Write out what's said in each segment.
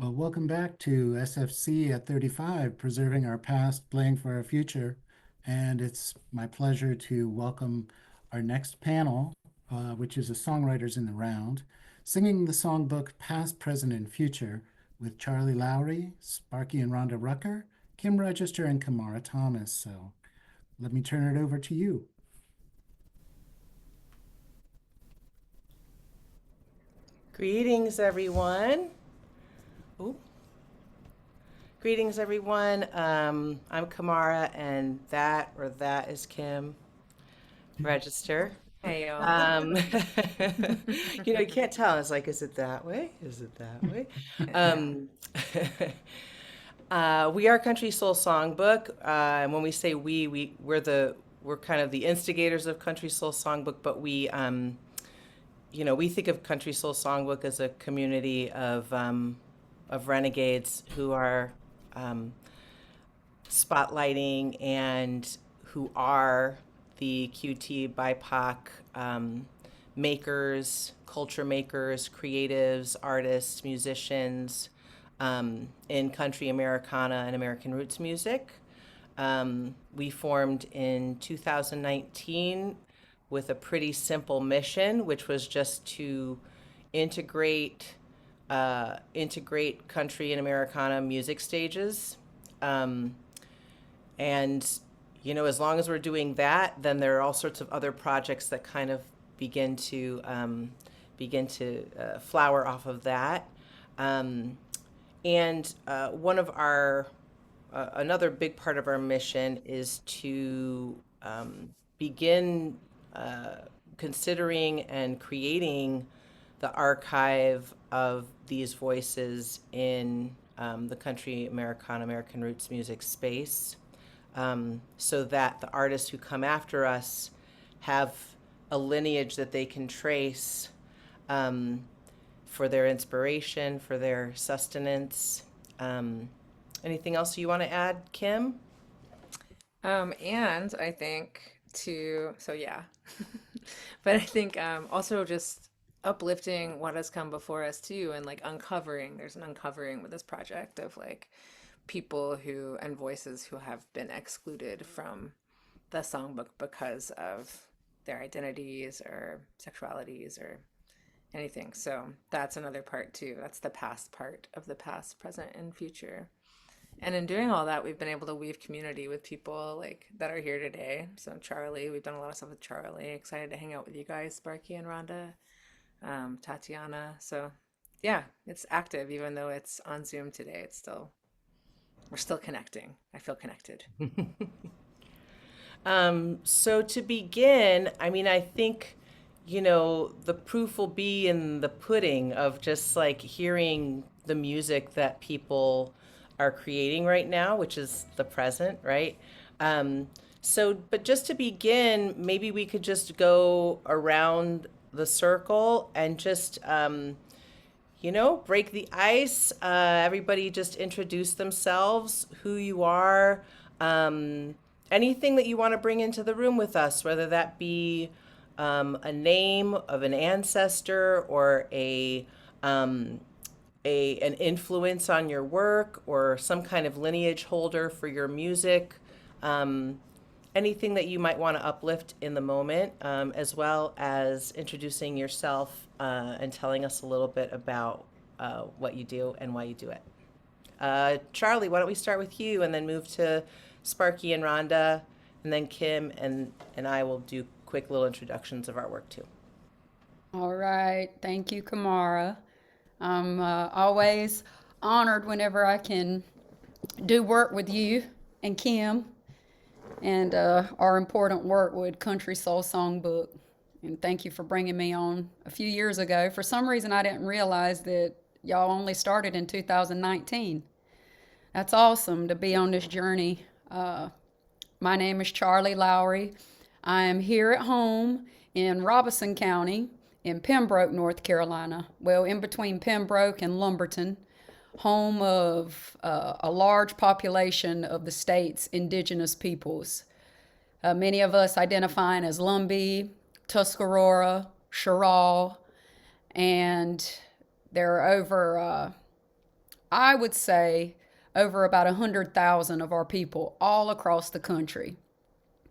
Well, welcome back to SFC at 35, Preserving Our Past, Playing for Our Future. And it's my pleasure to welcome our next panel, which is a Songwriters in the Round, singing the songbook Past, Present, and Future with Charly Lowry, Sparky and Rhonda Rucker, Kim Register, and Kamara Thomas. So let me turn it over to you. Greetings, everyone. Ooh. Greetings, everyone. I'm Kamara, and that is Kim Register. Hey y'all. Um, you can't tell. It's like, is it that way? Is it that way? Um, we are Country Soul Songbook, and when we say we're kind of the instigators of Country Soul Songbook, but we think of Country Soul Songbook as a community of renegades who are um, spotlighting and who are the QT BIPOC makers, culture makers, creatives, artists, musicians in country Americana and American roots music. We formed in 2019 with a pretty simple mission, which was just to integrate integrate country and Americana music stages. Um, and as long as we're doing that, then there are all sorts of other projects that kind of begin to flower off of that. Um, and one of our another big part of our mission is to begin considering and creating the archive of these voices in the country Americana, American roots music space, so that the artists who come after us have a lineage that they can trace um, for their inspiration, for their sustenance. Um, Anything else you want to add, Kim? And I think yeah. But I think also just uplifting what has come before us too, and like there's an uncovering with this project of like people who and voices who have been excluded from the songbook because of their identities or sexualities or anything. So that's another part too. That's the past part of the past, present, and future. And in doing all that, we've been able to weave community with people like that are here today. So Charly, we've done a lot of stuff with Charly. Excited to hang out with you guys, Sparky and Rhonda, Tatiana. So yeah, it's active even though it's on Zoom today. We're still connecting. I feel connected. So to begin, I mean, I think, the proof will be in the pudding of just like hearing the music that people are creating right now, which is the present, right? But just to begin, maybe we could just go around the circle and just, break the ice. Everybody just introduce themselves, who you are, um, anything that you want to bring into the room with us, whether that be a name of an ancestor or an influence on your work or some kind of lineage holder for your music. Um, Anything that you might want to uplift in the moment, as well as introducing yourself and telling us a little bit about what you do and why you do it. Charly, why don't we start with you and then move to Sparky and Rhonda, and then Kim and I will do quick little introductions of our work too. All right. Thank you, Kamara. I'm always honored whenever I can do work with you and Kim and our important work with Country Soul Songbook. And thank you for bringing me on a few years ago. For some reason, I didn't realize that y'all only started in 2019. That's awesome to be on this journey. My name is Charly Lowry. I am here at home in Robeson County in Pembroke, North Carolina. Well, in between Pembroke and Lumberton, home of a large population of the state's indigenous peoples. Many of us identifying as Lumbee, Tuscarora, Sherrall, and there are over I would say, over about 100,000 of our people all across the country.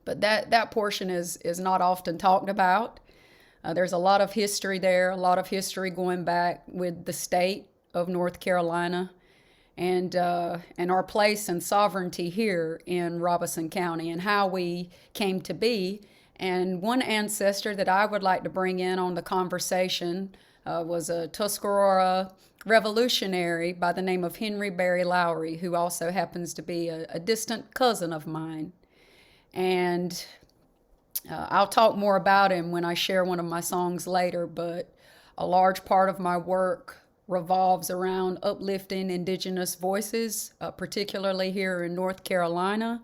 But that portion is not often talked about. There's a lot of history there, a lot of history going back with the state of North Carolina and our place and sovereignty here in Robeson County and how we came to be. And one ancestor that I would like to bring in on the conversation was a Tuscarora revolutionary by the name of Henry Berry Lowry, who also happens to be a distant cousin of mine. And I'll talk more about him when I share one of my songs later, but a large part of my work revolves around uplifting Indigenous voices, particularly here in North Carolina,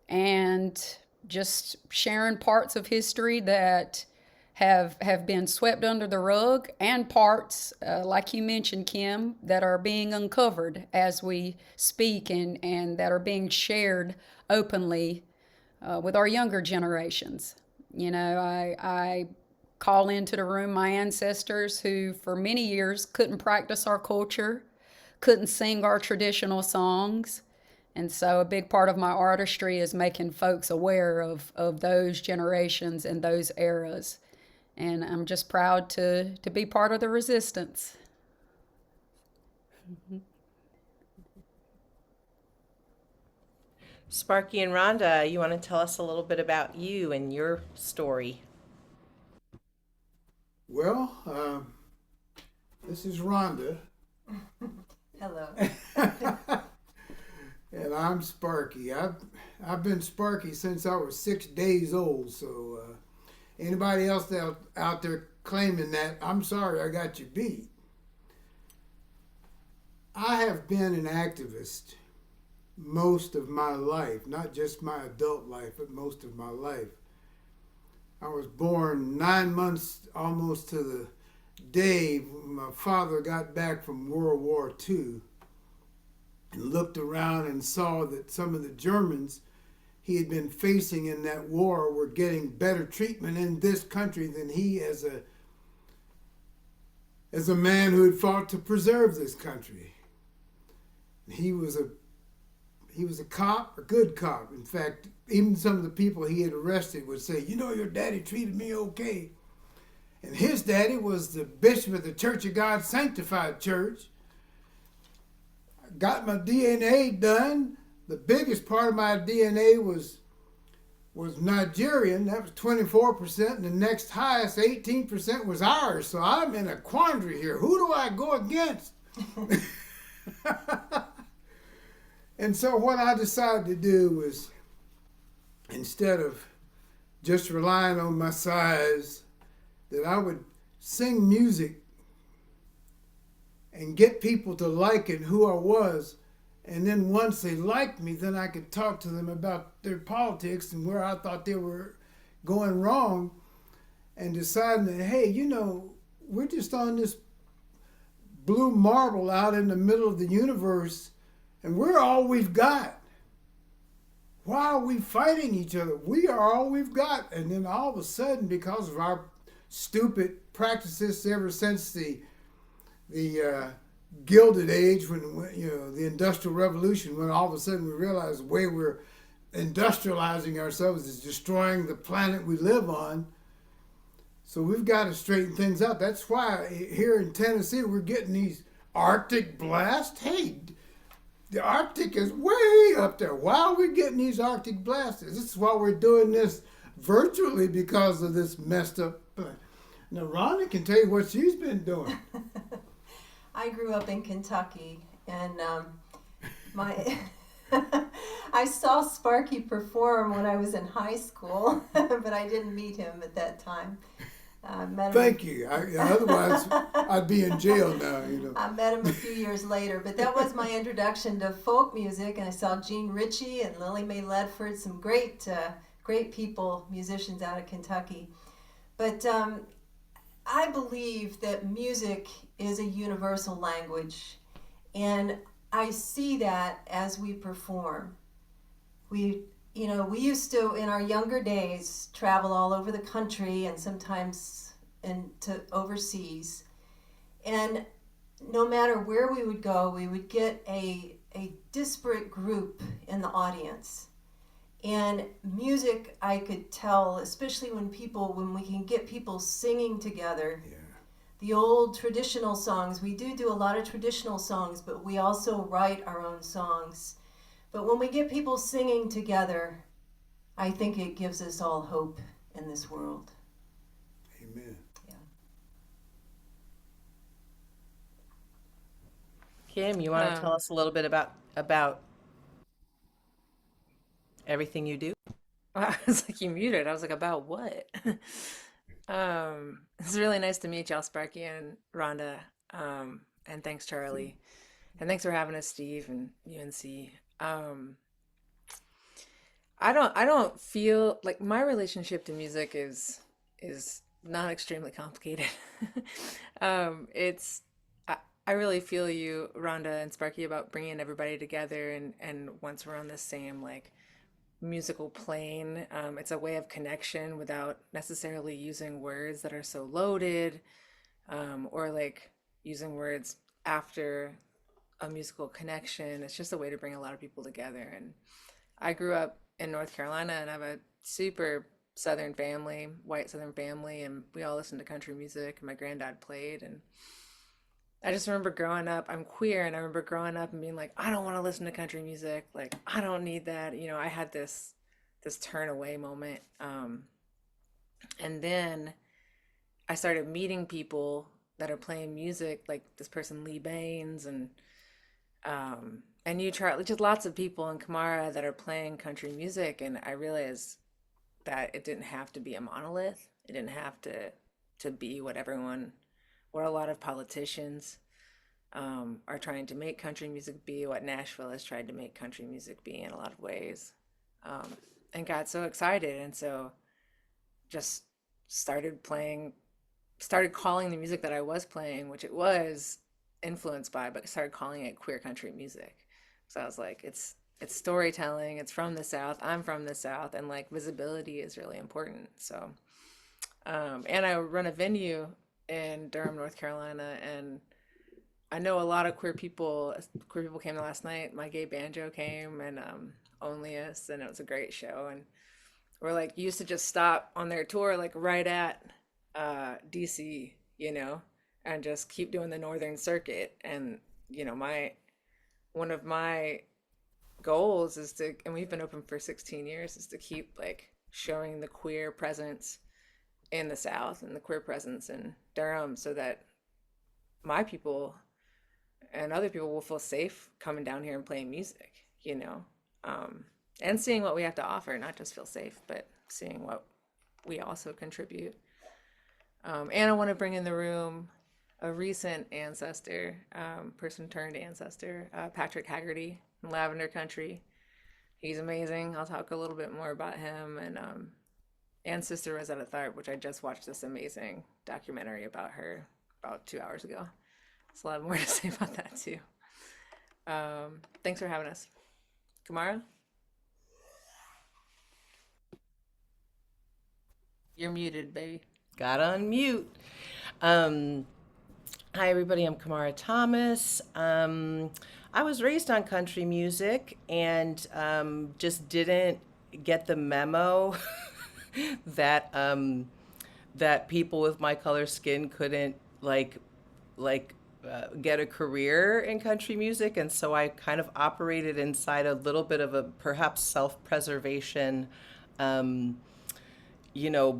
and just sharing parts of history that have been swept under the rug, and parts, like you mentioned, Kim, that are being uncovered as we speak and that are being shared openly with our younger generations. You know, I call into the room my ancestors who for many years couldn't practice our culture, couldn't sing our traditional songs. And so a big part of my artistry is making folks aware of those generations and those eras. And I'm just proud to be part of the resistance. Sparky and Rhonda, you want to tell us a little bit about you and your story? Well, this is Rhonda. Hello. And I'm Sparky. I've been Sparky since I was 6 days old. So anybody else out there claiming that, I'm sorry, I got you beat. I have been an activist most of my life, not just my adult life, but most of my life. I was born 9 months almost to the day when my father got back from World War II and looked around and saw that some of the Germans he had been facing in that war were getting better treatment in this country than he, as a man who had fought to preserve this country. He was a cop, a good cop. In fact, even some of the people he had arrested would say, you know, your daddy treated me okay. And his daddy was the bishop of the Church of God Sanctified Church. I got my DNA done. The biggest part of my DNA was Nigerian. That was 24%. And the next highest, 18%, was ours. So I'm in a quandary here. Who do I go against? And so what I decided to do was, instead of just relying on my size, that I would sing music and get people to like it, who I was. And then once they liked me, then I could talk to them about their politics and where I thought they were going wrong, and deciding that, hey, you know, we're just on this blue marble out in the middle of the universe, and we're all we've got. Why are we fighting each other? We are all we've got. And then all of a sudden, because of our stupid practices ever since the Gilded Age, when, you know, the Industrial Revolution, when all of a sudden we realized the way we're industrializing ourselves is destroying the planet we live on. So we've got to straighten things out. That's why here in Tennessee we're getting these Arctic blasts. Hey, the Arctic is way up there. Why are we getting these Arctic blasts? This is why we're doing this virtually, because of this messed up. Now, Rhonda can tell you what she's been doing. I grew up in Kentucky, and I saw Sparky perform when I was in high school, but I didn't meet him at that time. Met him. Thank you. Otherwise, I'd be in jail now. You know. I met him a few years later, but that was my introduction to folk music, and I saw Gene Ritchie and Lily Mae Ledford, some great people, musicians out of Kentucky. But I believe that music is a universal language, and I see that as we perform. We used to, in our younger days, travel all over the country and sometimes into overseas. And no matter where we would go, we would get a disparate group in the audience. And music, I could tell, especially when we can get people singing together. Yeah. The old traditional songs, we do a lot of traditional songs, but we also write our own songs. But when we get people singing together, I think it gives us all hope in this world. Amen. Yeah. Kim, you want to tell Um, us a little bit about everything you do? I was like, you muted. I was like, about what? It's really nice to meet y'all, Sparky and Rhonda. And thanks, Charlie. And thanks for having us, Steve and UNC. I don't feel like my relationship to music is not extremely complicated. It's I really feel you, Rhonda and Sparky, about bringing everybody together and once we're on the same like musical plane, it's a way of connection without necessarily using words that are so loaded, or like using words after a musical connection. It's just a way to bring a lot of people together. And I grew up in North Carolina and I have a super Southern family, white Southern family, and we all listened to country music. And my granddad played, and I just remember growing up. I'm queer, and I remember growing up and being like, I don't want to listen to country music. Like, I don't need that. I had this turn away moment. And then I started meeting people that are playing music, like this person Lee Baines and you, Charlie, just lots of people in Kamara that are playing country music, and I realized that it didn't have to be a monolith. It didn't have to be what a lot of politicians are trying to make country music be, what Nashville has tried to make country music be in a lot of ways, um, and got so excited, and so just started playing, started calling the music that I was playing, which it was influenced by, but started calling it queer country music. So I was like, it's storytelling. It's from the South. I'm from the South, and like visibility is really important. So, and I run a venue in Durham, North Carolina, and I know a lot of queer people. Queer people came last night. My gay banjo came, and Only Us, and it was a great show. And we're like used to just stop on their tour like right at DC, and just keep doing the Northern Circuit. And my one of my goals is to, and we've been open for 16 years, is to keep like showing the queer presence in the South and the queer presence in Durham, so that my people and other people will feel safe coming down here and playing music, and seeing what we have to offer, not just feel safe, but seeing what we also contribute. And I want to bring in the room a recent ancestor, person turned ancestor, Patrick Haggerty in Lavender Country. He's amazing. I'll talk a little bit more about him, and Sister Rosetta Tharpe, which I just watched this amazing documentary about her about 2 hours ago. There's a lot more to say about that too. Thanks for having us. Kamara? You're muted, baby. Got on mute. Um, Hi, everybody. I'm Kamara Thomas. I was raised on country music and just didn't get the memo that that people with my color skin couldn't get a career in country music, and so I kind of operated inside a little bit of a perhaps self-preservation. Um,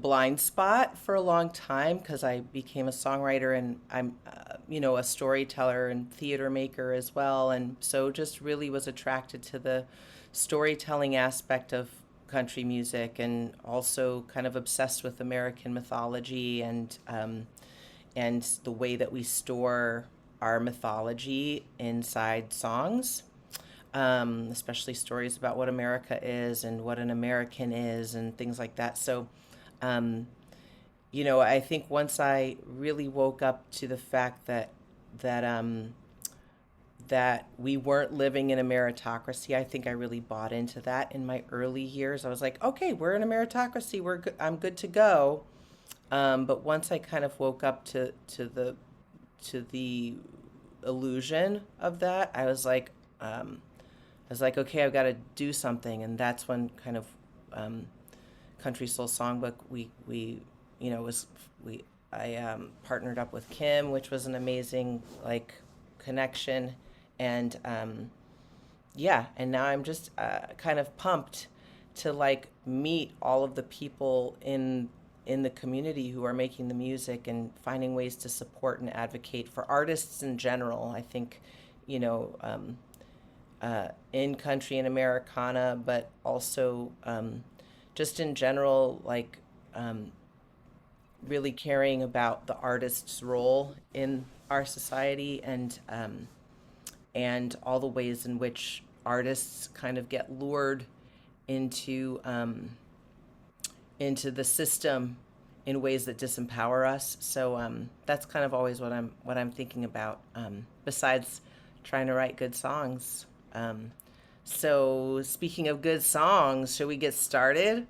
blind spot for a long time because I became a songwriter and I'm, a storyteller and theater maker as well. And so just really was attracted to the storytelling aspect of country music, and also kind of obsessed with American mythology and the way that we store our mythology inside songs, especially stories about what America is and what an American is and things like that. So, um, I think once I really woke up to the fact that that we weren't living in a meritocracy, I think I really bought into that in my early years. I was like, okay, we're in a meritocracy. We're good. I'm good to go. But once I kind of woke up to the illusion of that, okay, I've got to do something. And that's when kind of Country Soul Songbook, I partnered up with Kim, which was an amazing like connection. And and now I'm just kind of pumped to like meet all of the people in the community who are making the music and finding ways to support and advocate for artists in general. I think, in country and Americana, but also just in general, like really caring about the artist's role in our society, and all the ways in which artists kind of get lured into the system in ways that disempower us. So that's kind of always what I'm thinking about. Besides trying to write good songs. So speaking of good songs, should we get started?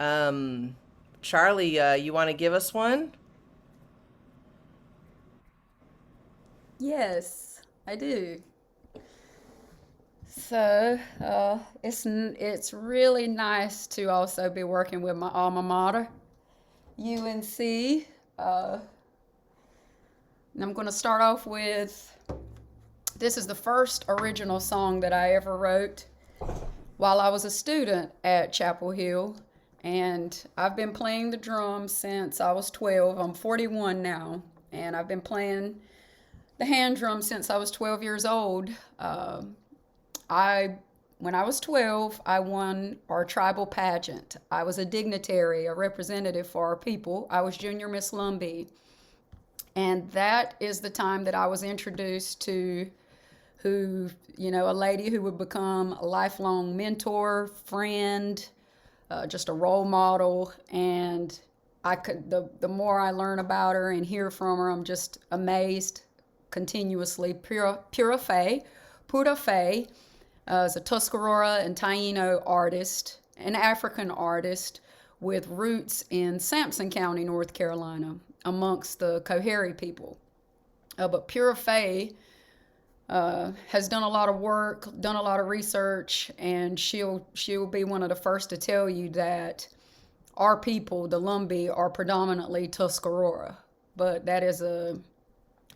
Charly, you want to give us one? Yes, I do. So it's really nice to also be working with my alma mater, UNC. And I'm going to start off with, this is the first original song that I ever wrote while I was a student at Chapel Hill. And I've been playing the drums since I was 12. I'm 41 now, and I've been playing the hand drum since I was 12 years old. When I was 12, I won our tribal pageant. I was a dignitary, a representative for our people. I was Junior Miss Lumbee. And that is the time that I was introduced to a lady who would become a lifelong mentor, friend, just a role model. And the more I learn about her and hear from her, I'm just amazed continuously. Pura Fé is a Tuscarora and Taino artist, an African artist with roots in Sampson County, North Carolina, amongst the Coharie people. But Pura Fé has done a lot of work, done a lot of research, and she'll be one of the first to tell you that our people, the Lumbee, are predominantly Tuscarora. But that is a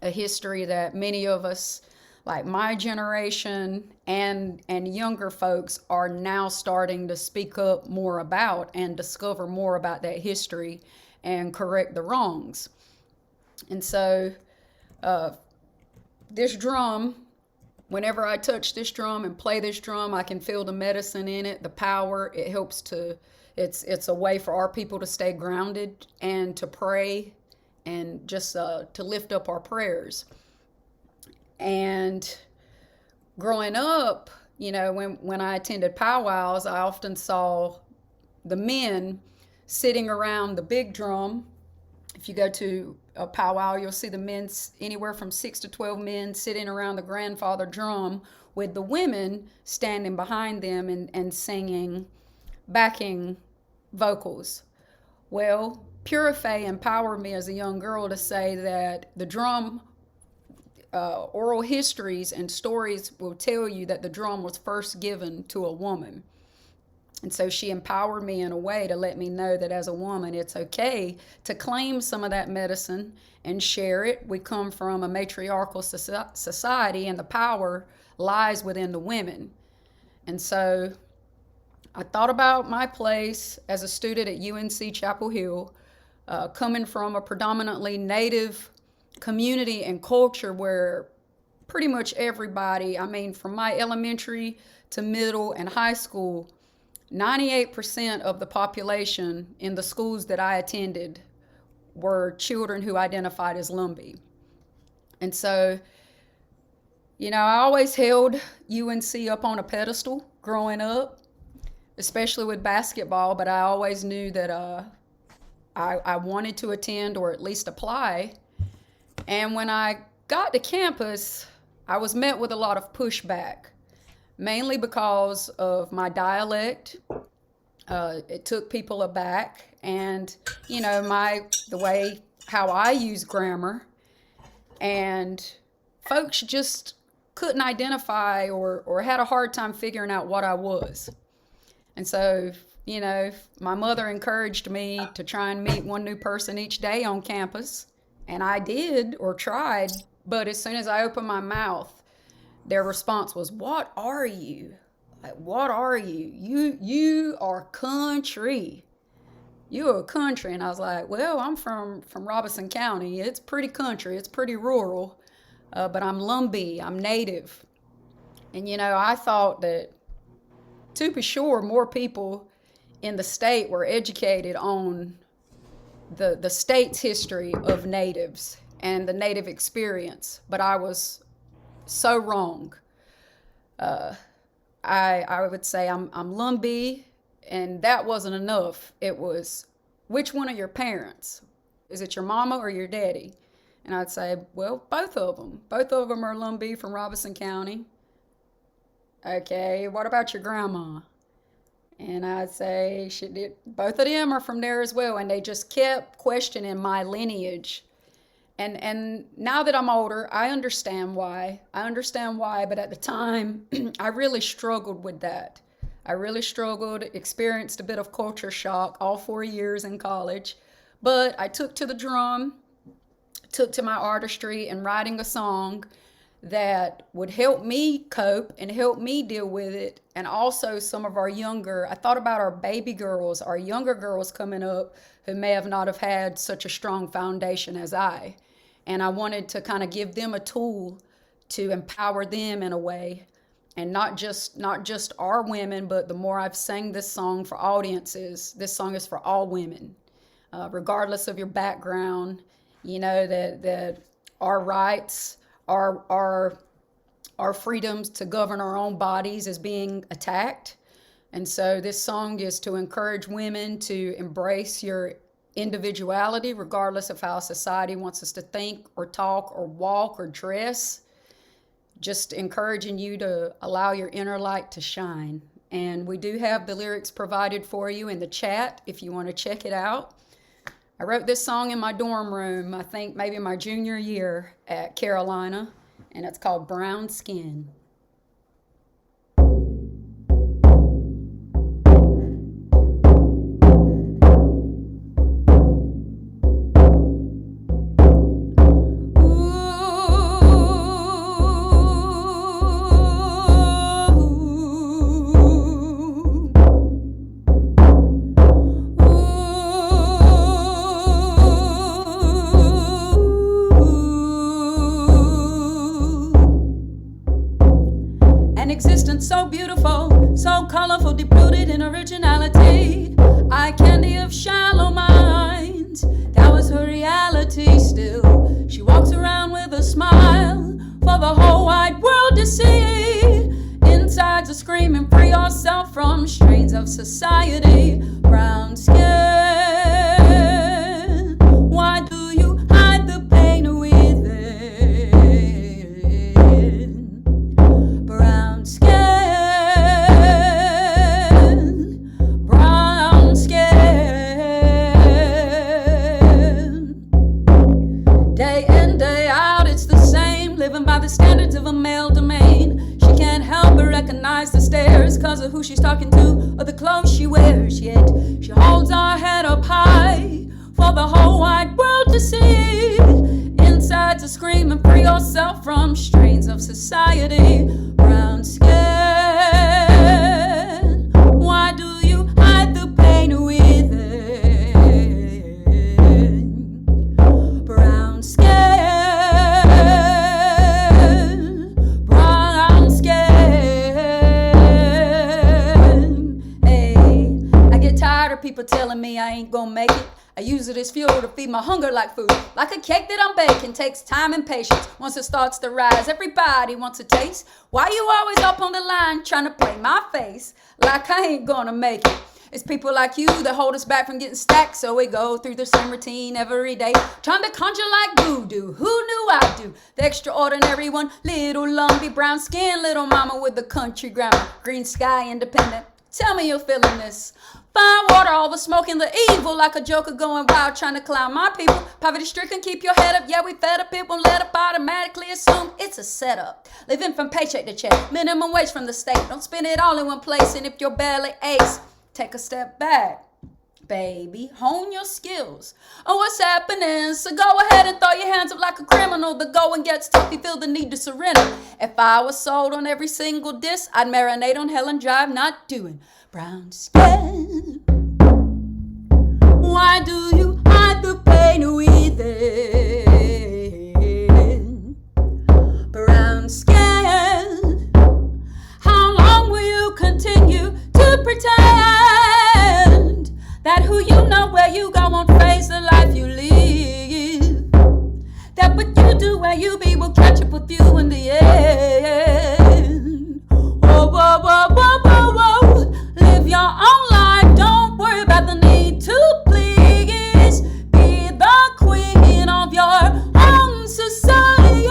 history that many of us, like my generation and younger folks, are now starting to speak up more about and discover more about that history and correct the wrongs. And so this drum, whenever I touch this drum and play this drum, I can feel the medicine in it, the power. It helps it's a way for our people to stay grounded and to pray and just to lift up our prayers. And growing up, when I attended powwows, I often saw the men sitting around the big drum. If you go to a powwow, you'll see the men, anywhere from 6 to 12 men sitting around the grandfather drum, with the women standing behind them and singing backing vocals. Well, Pura Fé empowered me as a young girl to say that the drum, oral histories and stories will tell you that the drum was first given to a woman. And so she empowered me in a way to let me know that as a woman, it's okay to claim some of that medicine and share it. We come from a matriarchal society, and the power lies within the women. And so I thought about my place as a student at UNC Chapel Hill, coming from a predominantly Native community and culture where pretty much everybody, from my elementary to middle and high school, 98% of the population in the schools that I attended were children who identified as Lumbee. And so, I always held UNC up on a pedestal growing up, especially with basketball, but I always knew that I wanted to attend or at least apply. And when I got to campus, I was met with a lot of pushback, mainly because of my dialect. It took people aback, and the way how I use grammar. And folks just couldn't identify or had a hard time figuring out what I was. And so, you know, my mother encouraged me to try and meet one new person each day on campus. And I did, or tried, but as soon as I opened my mouth, their response was, "What are you? Like, what are you? You are country. You're a country." And I was like, "Well, I'm from Robeson County. It's pretty country. It's pretty rural. But I'm Lumbee. I'm native." And, you know, I thought that, to be sure, more people in the state were educated on the state's history of natives and the native experience. But I was so wrong. I would say I'm Lumbee, and that wasn't enough. It was, which one of your parents? Is it your mama or your daddy? And I'd say, well, both of them. Both of them are Lumbee from Robeson County. Okay, what about your grandma? And I'd say, both of them are from there as well. And they just kept questioning my lineage. And now that I'm older, I understand why. But at the time, I really struggled with that. I really struggled, experienced a bit of culture shock all 4 years in college. But I took to the drum, took to my artistry and writing a song that would help me cope and help me deal with it. And also some of our I thought about our baby girls, our younger girls coming up who may have not have had such a strong foundation as I. And I wanted to kind of give them a tool to empower them in a way. And not just our women, but the more I've sang this song for audiences, this song is for all women, regardless of your background. You know, that our rights, our freedoms to govern our own bodies is being attacked. And so this song is to encourage women to embrace your individuality, regardless of how society wants us to think or talk or walk or dress. Just encouraging you to allow your inner light to shine. And we do have the lyrics provided for you in the chat if you want to check it out. I wrote this song in my dorm room, I think maybe my junior year at Carolina, and it's called Brown Skin. So beautiful, so colorful, deep-rooted in originality. Eye candy of shallow minds, that was her reality still. She walks around with a smile for the whole wide world to see. Inside's a screaming, free yourself from strains of society. Brown skin, why do you hide the pain within? Brown skin, by the standards of a male domain. She can't help but recognize the stares cause of who she's talking to or the clothes she wears. Yet she holds her head up high for the whole wide world to see. Inside's a scream and free yourself from strains of society. Brown skin, why do you hide the pain within? Brown skin, people telling me I ain't gonna make it. I use it as fuel to feed my hunger like food. Like a cake that I'm baking, takes time and patience. Once it starts to rise, everybody wants a taste. Why you always up on the line trying to play my face like I ain't gonna make it? It's people like you that hold us back from getting stacked, so we go through the same routine every day, trying to conjure like voodoo. Who knew I'd do the extraordinary one? Little lumpy brown skin, little mama with the country grammar, green sky independent. Tell me you're feeling this. Fire water, all the smoke and the evil, like a joker going wild, trying to clown my people. Poverty stricken, keep your head up. Yeah, we fed up, it won't let up. Automatically assume it's a setup. Living from paycheck to check, minimum wage from the state. Don't spend it all in one place, and if your belly aches, take a step back. Baby, hone your skills on what's happening. So go ahead and throw your hands up like a criminal. The going gets tough, you feel the need to surrender. If I was sold on every single diss, I'd marinate on hell and jive, not doing brown skin. Why do you hide the pain within? Brown skin. How long will you continue to pretend that who you know where you go won't face the life you live? That what you do where you be will catch up with you in the end. Whoa, whoa, whoa, whoa, whoa, whoa. Live your own life, don't worry about the need to please. Be the queen of your own society.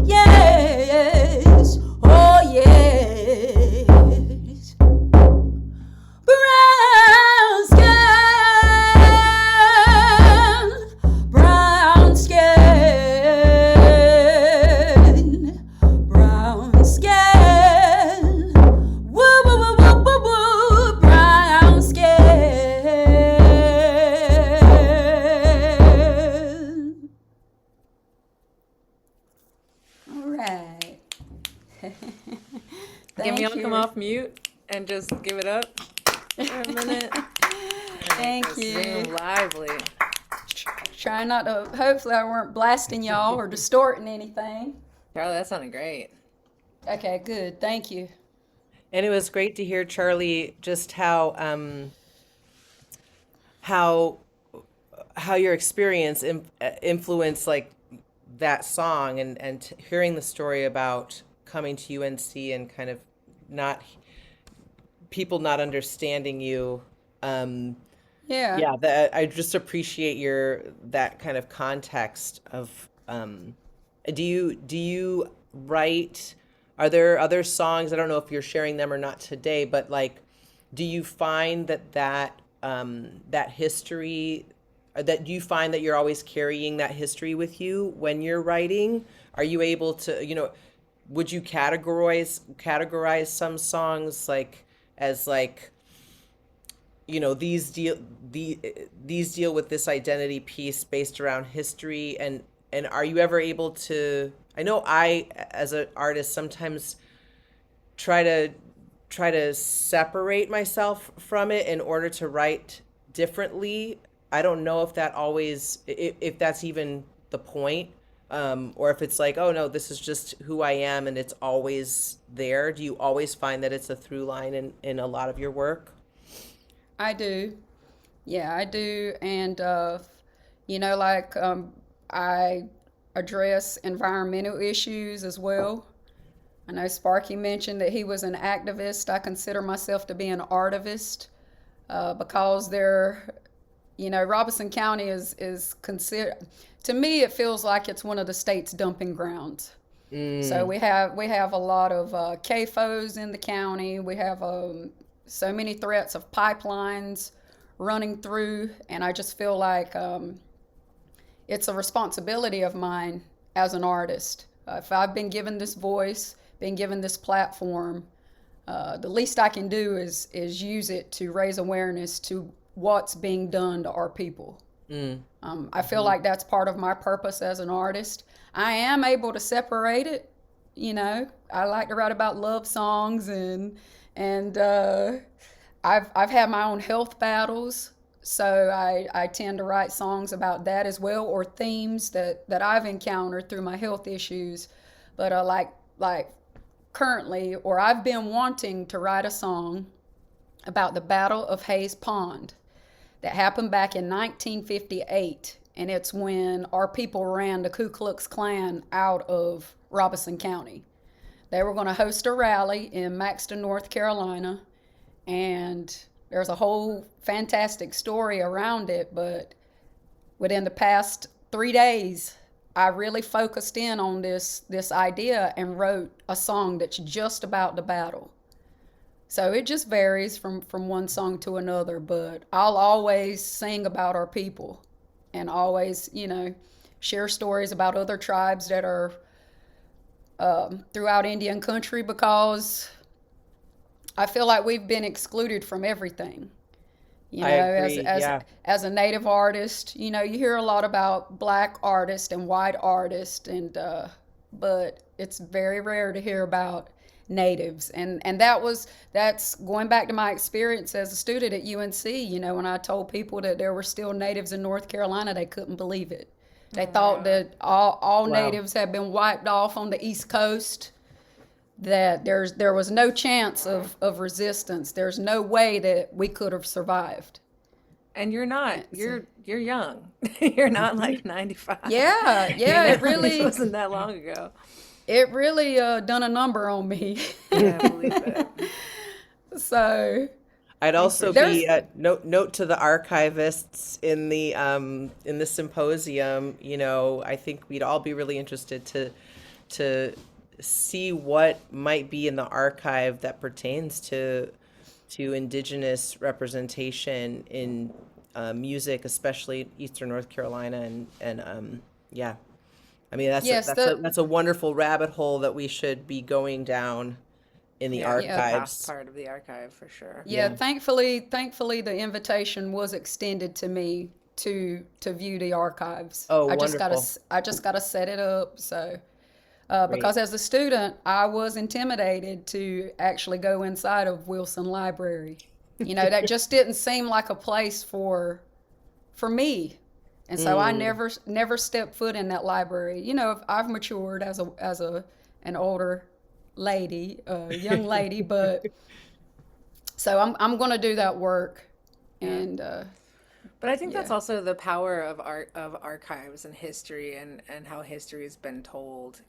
Yes, oh yes. Brown skin, brown skin, brown skin. Woo, woo, woo, woo, woo, woo, brown skin. All right. Give me Thank all come you. off mute and just give it up for a minute. Thank Just you. Zoom lively. Try not to, hopefully I weren't blasting y'all or distorting anything. Charlie, that sounded great. Okay, good. Thank you. And it was great to hear, Charlie, just how your experience influenced like that song, and hearing the story about coming to UNC and kind of not people not understanding you. Yeah. Yeah, that I just appreciate that kind of context of do you write, are there other songs, I don't know if you're sharing them or not today, but like do you find that history, that you find that you're always carrying that history with you when you're writing? Are you able to, would you categorize some songs like as like, these deal with this identity piece based around history, and are you ever able to, I know I as an artist sometimes try to separate myself from it in order to write differently. I don't know if if that's even the point, or if it's like, oh no, this is just who I am and it's always there. Do you always find that it's a through line in a lot of your work? I do. Yeah, I do. And, I address environmental issues as well. I know Sparky mentioned that he was an activist. I consider myself to be an artivist, because Robeson County is considered, to me, it feels like it's one of the state's dumping grounds. So we have a lot of CAFOs in the county. We have so many threats of pipelines running through, and I just feel like it's a responsibility of mine as an artist. If I've been given this voice, been given this platform, the least I can do is use it to raise awareness to what's being done to our people. I feel like that's part of my purpose as an artist. I am able to separate it. I like to write about love songs, and I've had my own health battles, so I tend to write songs about that as well, or themes that I've encountered through my health issues. But like currently, or I've been wanting to write a song about the Battle of Hayes Pond that happened back in 1958, and it's when our people ran the Ku Klux Klan out of Robeson County. They were going to host a rally in Maxton, North Carolina, and there's a whole fantastic story around it, but within the past 3 days, I really focused in on this idea and wrote a song that's just about the battle. So it just varies from one song to another, but I'll always sing about our people and always, share stories about other tribes that are throughout Indian country, because I feel like we've been excluded from everything. I As agree. as Yeah. as a native artist, you hear a lot about black artists and white artists, and but it's very rare to hear about natives, and that's going back to my experience as a student at UNC. When I told people that there were still natives in North Carolina, they couldn't believe it. They thought that all Wow. natives had been wiped off on the East Coast, that there was no chance of resistance. There's no way that we could have survived. And you're not. So, You're young. You're not like 95. yeah, You yeah, know, this wasn't that long ago. it really done a number on me. Yeah, I believe it. So I'd also there's be note to the archivists in the symposium. I think we'd all be really interested to see what might be in the archive that pertains to indigenous representation in music, especially in Eastern North Carolina, and yeah. I mean, yes, that's a wonderful rabbit hole that we should be going down in the Yeah, the past archives. part of the archive for sure. yeah. Yeah. Thankfully, the invitation was extended to me to view the archives. Oh, I wonderful. just gotta set it up. So Great. because as a student, I was intimidated to actually go inside of Wilson Library. That just didn't seem like a place for me. And so I Mm, never stepped foot in that library. I've matured as an older lady, young lady, but so I'm going to do that work, Yeah. and But I think yeah. that's also the power of art, of archives and history, and how history has been told,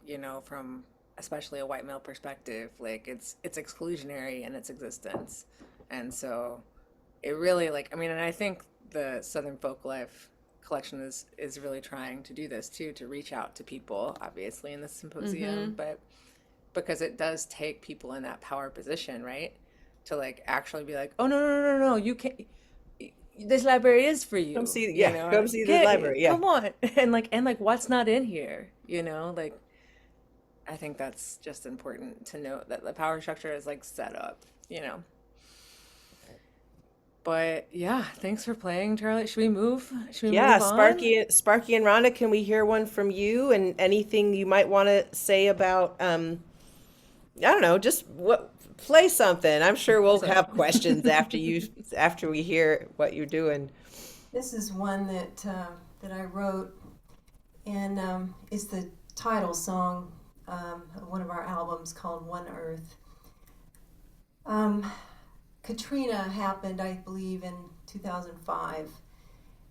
from especially a white male perspective. Like it's exclusionary in its existence. And so it really, like, I mean, and I think the Southern Folklife Collection is really trying to do this too, to reach out to people, obviously in the symposium, but because it does take people in that power position, right? To like actually be like, oh, no, no, no, no, no, you can't, this library is for come you, see, yeah, come see the get, library. Yeah. come on. And like what's not in here, like I think that's just important to note, that the power structure is like set up. But yeah, thanks for playing, Charlie. Should we Yeah, move on? Sparky and Rhonda, can we hear one from you, and anything you might want to say about I don't know, just what play something. I'm sure we'll So have questions after we hear what you're doing. This is one that I wrote, and it's the title song of one of our albums called One Earth. Katrina happened, I believe, in 2005.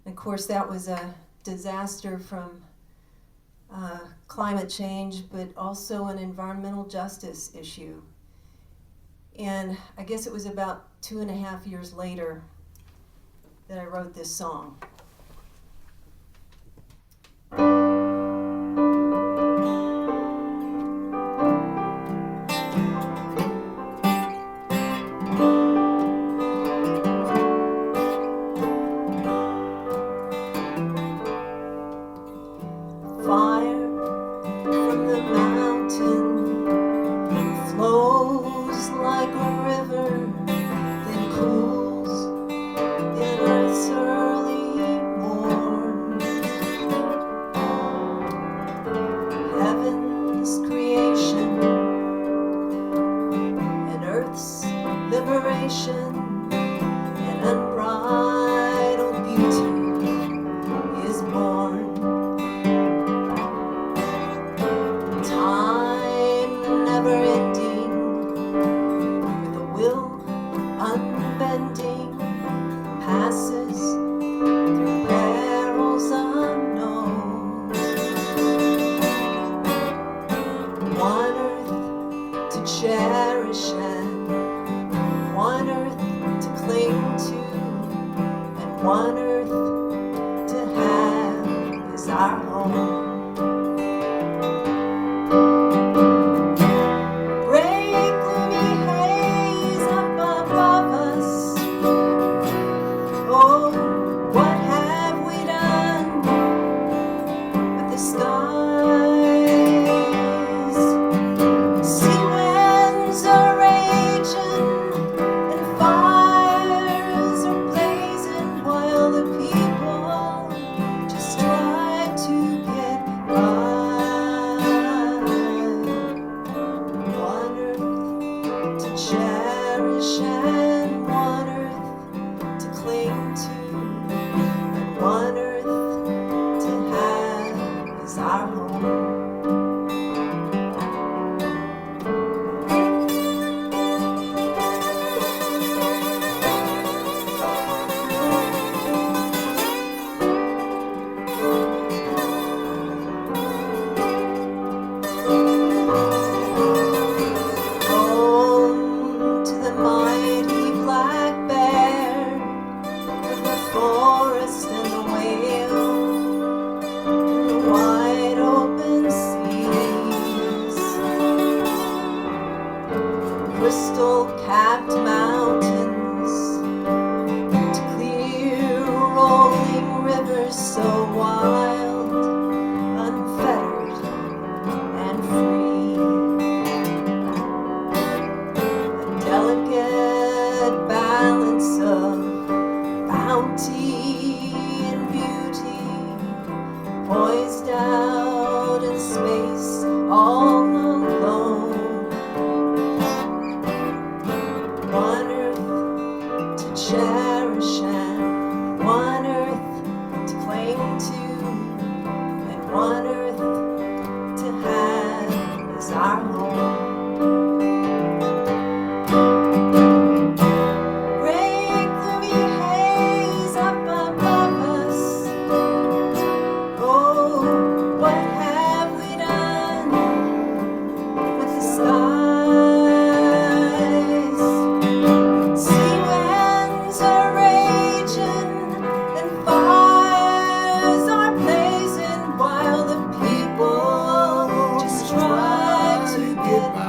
And of course, that was a disaster from climate change, but also an environmental justice issue. And I guess it was about 2.5 years later that I wrote this song. Fire from the mountain flows like a river, then cools in earth's early morn. Heaven's creation and earth's liberation and unbridled beauty is born. Time never ending, with a will unbending, passes through perils unknown. One earth to cherish and one earth to cling to, and one earth to have is our home. Break gloomy haze up crystal-capped mountains to clear rolling rivers so wild, unfettered and free. A delicate balance of bounty and beauty, poised out in space all alone. One earth to cherish and one earth to cling to, and one earth to have as our home. Break the haze up above us. Oh, what have we done with the skies? Sea winds are raging and fires are blazing while the people just try to get by.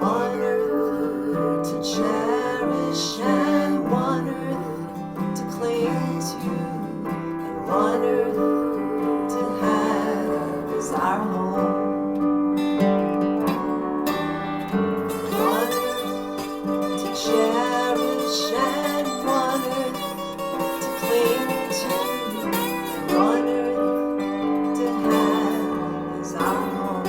One earth to cherish and one earth to cling to, and one earth to have as our home. One earth to cherish and one earth to cling to, and one earth to have as our home.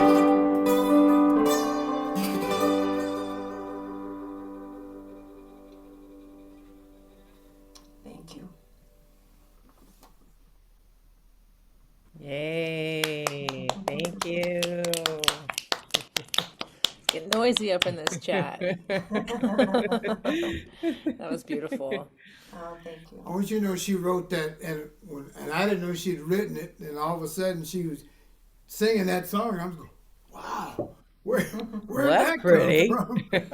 Thank you. Yay. Thank you. Get noisy up in this chat. That was beautiful. Oh, thank you. I want you to know she wrote that, and I didn't know she'd written it, and all of a sudden she was singing that song, and I was going, wow, where'd That's that pretty. come from?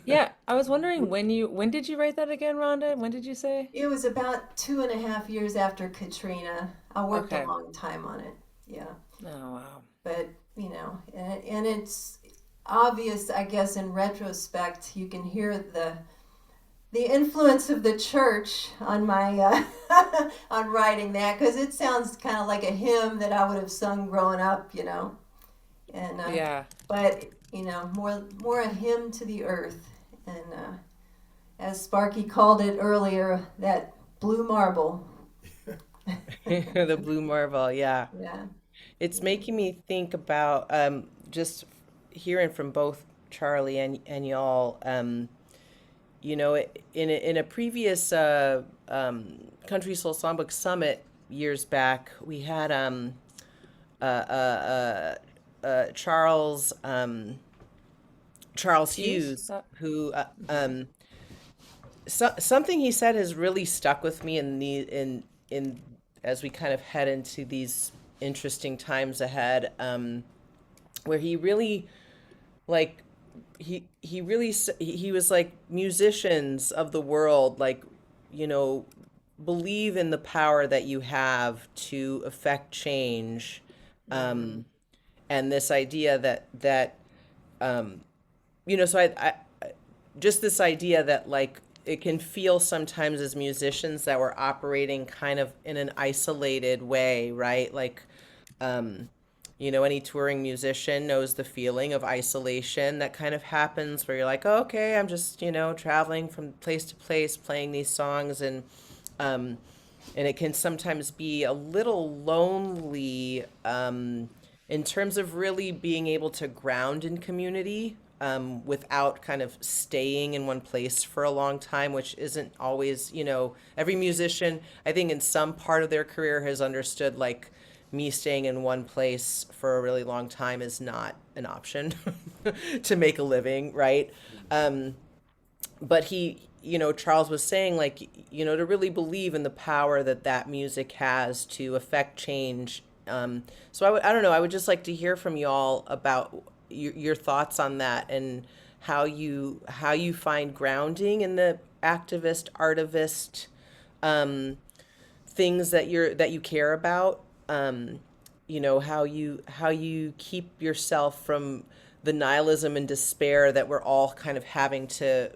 Yeah, I was wondering when did you write that again, Rhonda? When did you say? It was about 2.5 years after Katrina. I worked Okay. a long time on it. Yeah. Oh wow. But, and it's obvious, I guess, in retrospect, you can hear the influence of the church on my on writing that, because it sounds kind of like a hymn that I would have sung growing up, and Yeah. but more a hymn to the earth, and as Sparky called it earlier, that blue marble. The Blue Marble, yeah. Yeah. It's making me think about just hearing from both Charly and y'all. In a previous Country Soul Songbook Summit years back, we had Charles Hughes, who something he said has really stuck with me in as we kind of head into these interesting times ahead, where he really like he was like, musicians of the world, like, believe in the power that you have to affect change, and this idea so I just this idea that, like, it can feel sometimes as musicians that we're operating kind of in an isolated way, right? Like, any touring musician knows the feeling of isolation that kind of happens, where you're like, oh, okay, I'm just, traveling from place to place, playing these songs, and it can sometimes be a little lonely, in terms of really being able to ground in community, without kind of staying in one place for a long time, which isn't always, every musician, I think, in some part of their career has understood, like, me staying in one place for a really long time is not an option to make a living, right? But Charles was saying, like, to really believe in the power that music has to affect change. So I don't know, I would just like to hear from y'all about your thoughts on that, and how you find grounding in the activist, artivist, things that you care about, how you keep yourself from the nihilism and despair that we're all kind of having to,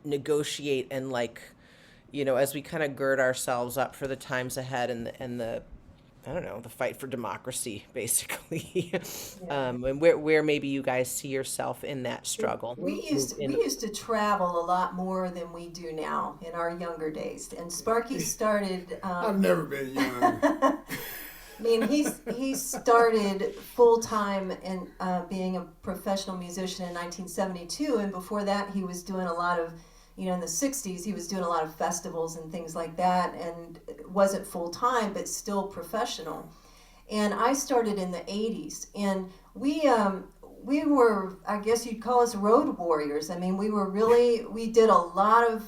negotiate, and like, as we kind of gird ourselves up for the times ahead, and the I don't know, the fight for democracy, basically. And where maybe you guys see yourself in that struggle. We used to travel a lot more than we do now in our younger days. And Sparky started. I've never been young. I mean, he started full time in being a professional musician in 1972, and before that, he was doing a lot of, in the 60s, he was doing a lot of festivals and things like that, and wasn't full time, but still professional. And I started in the 80s, and we were, I guess you'd call us road warriors. I mean, we did a lot of,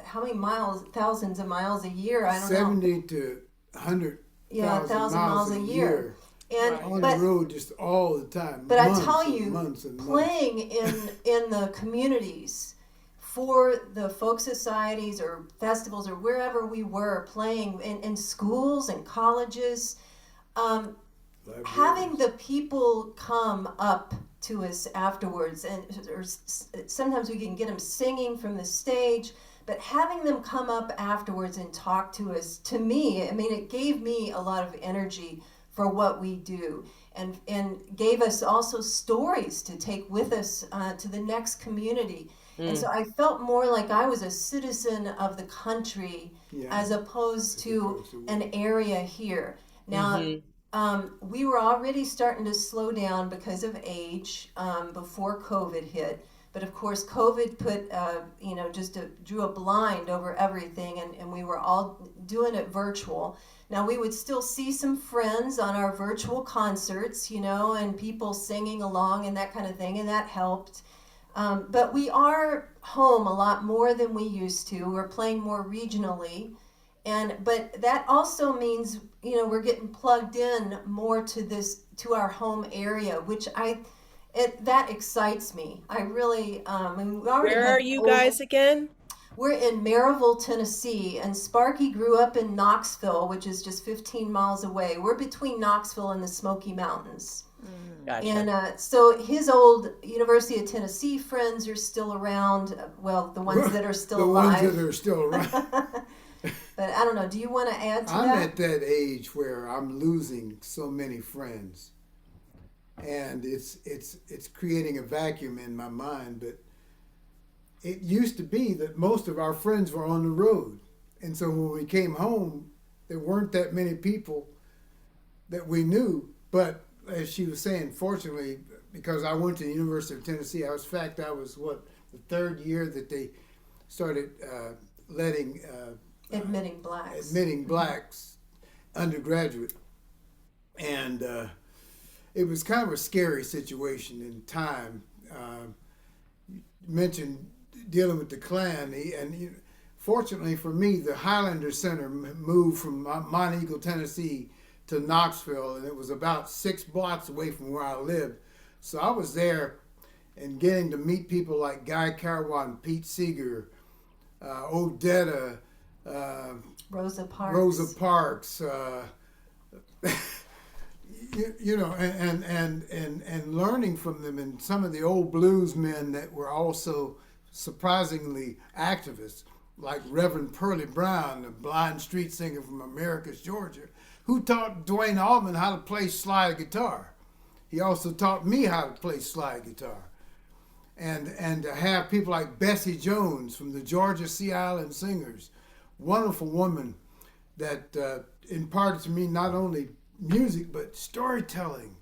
how many miles, thousands of miles a year? I don't know. 70 to 100. Yeah, 1,000 miles a year. And on the road just all the time. But months I tell and you, months and playing in the communities for the folk societies or festivals or wherever we were playing in schools and colleges, having the people come up to us afterwards, or sometimes we can get them singing from the stage. But having them come up afterwards and talk to us, to me, I mean, it gave me a lot of energy for what we do, and gave us also stories to take with us to the next community. And so I felt more like I was a citizen of the country, as opposed to an area here. Now, we were already starting to slow down because of age before COVID hit. But of course, COVID put, drew a blind over everything, and we were all doing it virtual. Now, we would still see some friends on our virtual concerts, and people singing along and that kind of thing, and that helped. But we are home a lot more than we used to. We're playing more regionally. But that also means, we're getting plugged in more to our home area, which that excites me. I really, where are you guys again? We're in Maryville, Tennessee, and Sparky grew up in Knoxville, which is just 15 miles away. We're between Knoxville and the Smoky Mountains. Gotcha. And so his old University of Tennessee friends are still around. Well, the ones that are still alive. The ones that are still around. But I don't know. Do you want to add to that? I'm at that age where I'm losing so many friends. And it's creating a vacuum in my mind. But it used to be that most of our friends were on the road. And so when we came home, there weren't that many people that we knew. But as she was saying, fortunately, because I went to the University of Tennessee, I was the third year that they started admitting blacks undergraduate. And it was kind of a scary situation in time. You mentioned dealing with the Klan, and fortunately for me, the Highlander Center moved from Mount Eagle, Tennessee to Knoxville, and it was about 6 blocks away from where I lived. So I was there and getting to meet people like Guy Carawan, Pete Seeger, Odetta, Rosa Parks. And learning from them, and some of the old blues men that were also surprisingly activists, like Reverend Pearlie Brown, the blind street singer from Americus, Georgia, who taught Dwayne Allman how to play slide guitar. He also taught me how to play slide guitar. And to have people like Bessie Jones from the Georgia Sea Island Singers, wonderful woman that imparted to me not only music but storytelling,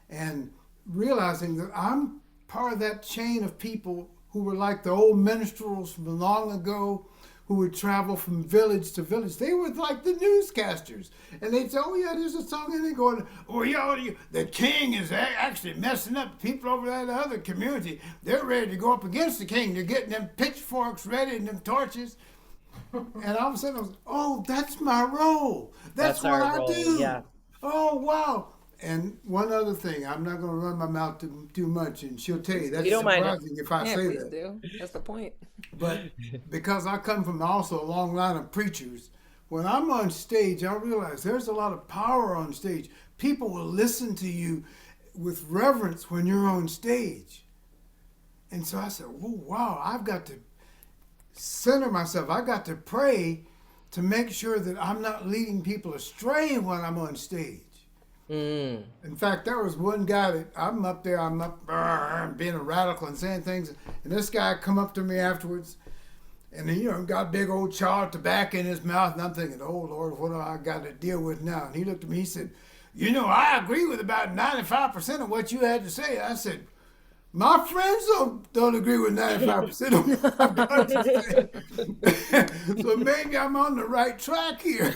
and realizing that I'm part of that chain of people who were like the old minstrels from long ago, who would travel from village to village. They were like the newscasters, and they'd say, "Oh yeah, there's a song," and they going, "Oh yeah, the king is actually messing up. People over there in the other community, they're ready to go up against the king. They're getting them pitchforks ready and them torches." And all of a sudden, I was, "Oh, that's my role. That's what our I role, do." yeah. Oh wow. And one other thing, I'm not going to run my mouth too much, and she'll tell you that's surprising if I say please that. do. That's the point. But because I come from also a long line of preachers when I'm on stage, I realize there's a lot of power on stage. People will listen to you with reverence when you're on stage. And so I said, oh, wow, I've got to center myself. I've got to pray to make sure that I'm not leading people astray when I'm on stage. In fact, there was one guy that I'm up being a radical and saying things, and this guy come up to me afterwards, and he, got a big old jar of tobacco in his mouth, and I'm thinking, oh Lord, what do I got to deal with now? And he looked at me, he said, I agree with about 95% of what you had to say. I said, my friends don't agree with 95% of what I've got to say. So maybe I'm on the right track here.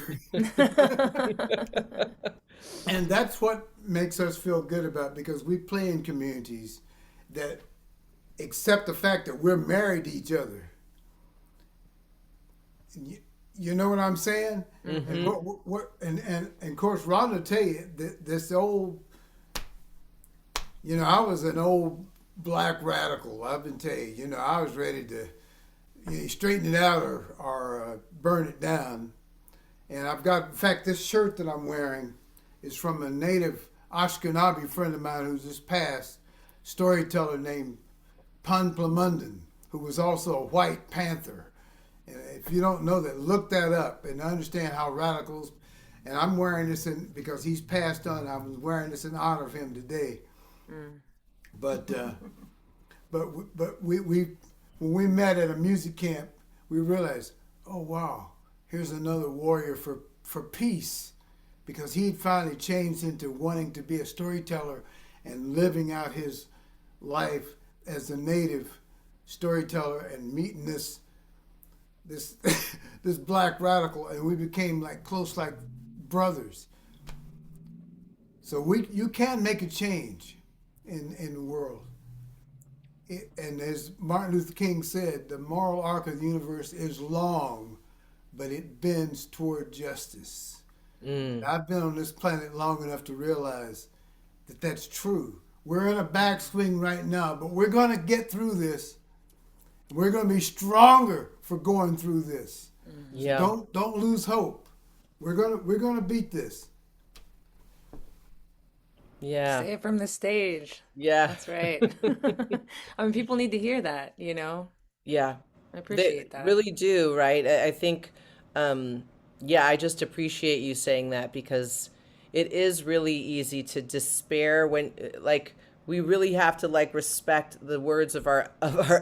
And that's what makes us feel good about it, because we play in communities that accept the fact that we're married to each other. You know what I'm saying? And of course, Rhonda tell you that this old, I was an old black radical. I've been telling you, I was ready to straighten it out or burn it down. And I've got, in fact, this shirt that I'm wearing is from a native Ashkenazi friend of mine who's just passed, storyteller named Panplamundan, who was also a White Panther. And if you don't know that, look that up and understand how radicals. And I'm wearing this because he's passed on. I was wearing this in honor of him today. But we when we met at a music camp, we realized, oh wow, here's another warrior for peace, because he'd finally changed into wanting to be a storyteller and living out his life as a native storyteller and meeting this this black radical, and we became close like brothers. So you can make a change in the world. And as Martin Luther King said, the moral arc of the universe is long, but it bends toward justice. I've been on this planet long enough to realize that that's true. We're in a backswing right now, but we're going to get through this. We're going to be stronger for going through this. Yeah. So don't lose hope. We're gonna beat this. Yeah. Say it from the stage. Yeah. That's right. I mean, people need to hear that, Yeah. I appreciate They that. really do, right? I think, I just appreciate you saying that, because it is really easy to despair when, we really have to respect the words of our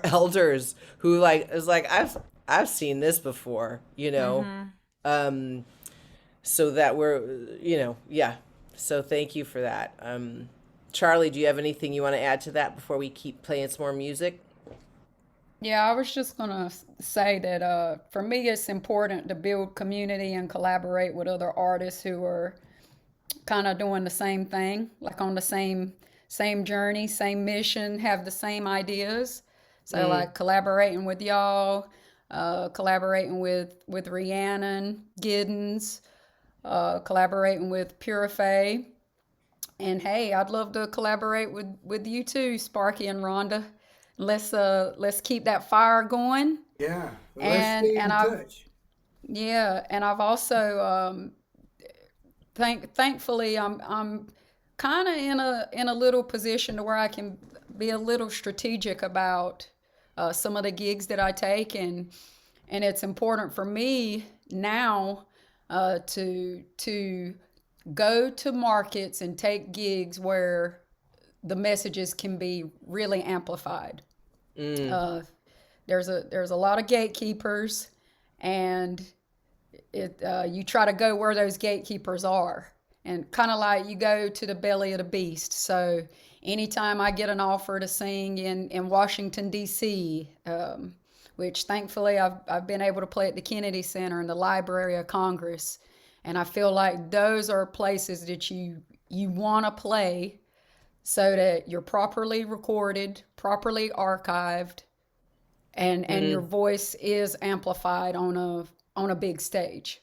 elders who is I've seen this before, so that we're, yeah. So thank you for that. Charly, do you have anything you want to add to that before we keep playing some more music? Yeah, I was just gonna say that for me, it's important to build community and collaborate with other artists who are kind of doing the same thing, on the same journey, same mission, have the same ideas. So collaborating with y'all, collaborating with Rhiannon Giddens, collaborating with Purify. And hey, I'd love to collaborate with you too, Sparky and Rhonda. Let's keep that fire going. Yeah. Well, let's And stay in and I've touch. yeah, and I've also thankfully I'm kind of in a little position to where I can be a little strategic about some of the gigs that I take, and it's important for me now to go to markets and take gigs where the messages can be really amplified. There's a lot of gatekeepers, and you try to go where those gatekeepers are, and kind of like you go to the belly of the beast. So anytime I get an offer to sing in Washington D.C., which thankfully I've been able to play at the Kennedy Center and the Library of Congress, and I feel like those are places that you want to play so that you're properly recorded, properly archived, and your voice is amplified on a big stage.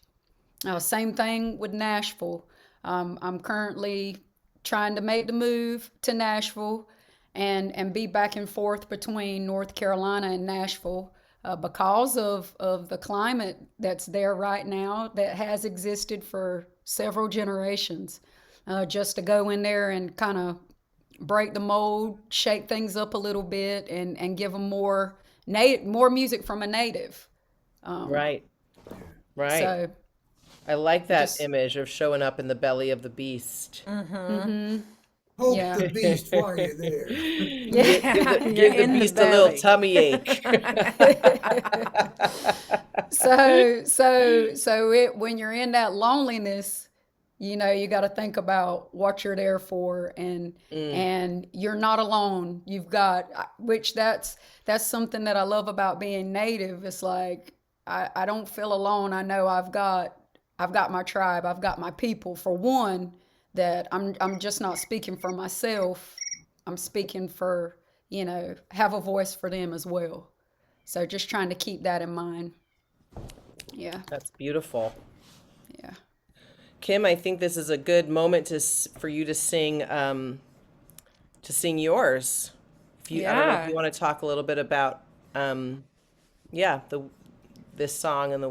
Same thing with Nashville. I'm currently trying to make the move to Nashville and be back and forth between North Carolina and Nashville because of the climate that's there right now that has existed for several generations. Just to go in there and kind of break the mold, shake things up a little bit, and give them more music from a native. Right. Right. So I like that just image of showing up in the belly of the beast. Poke yeah, the beast while you're there. Yeah, you're Give the in the beast a little belly. tummy ache. when you're in that loneliness, you got to think about what you're there for, and you're not alone. You've got, which that's something that I love about being native. It's like I don't feel alone. I know I've got my tribe. I've got my people. For one, that I'm just not speaking for myself. I'm speaking for, have a voice for them as well. So just trying to keep that in mind. Yeah, That's beautiful. yeah. Kim, I think this is a good moment for you to sing yours. I don't know if Yeah. you want to talk a little bit about, yeah, this song and the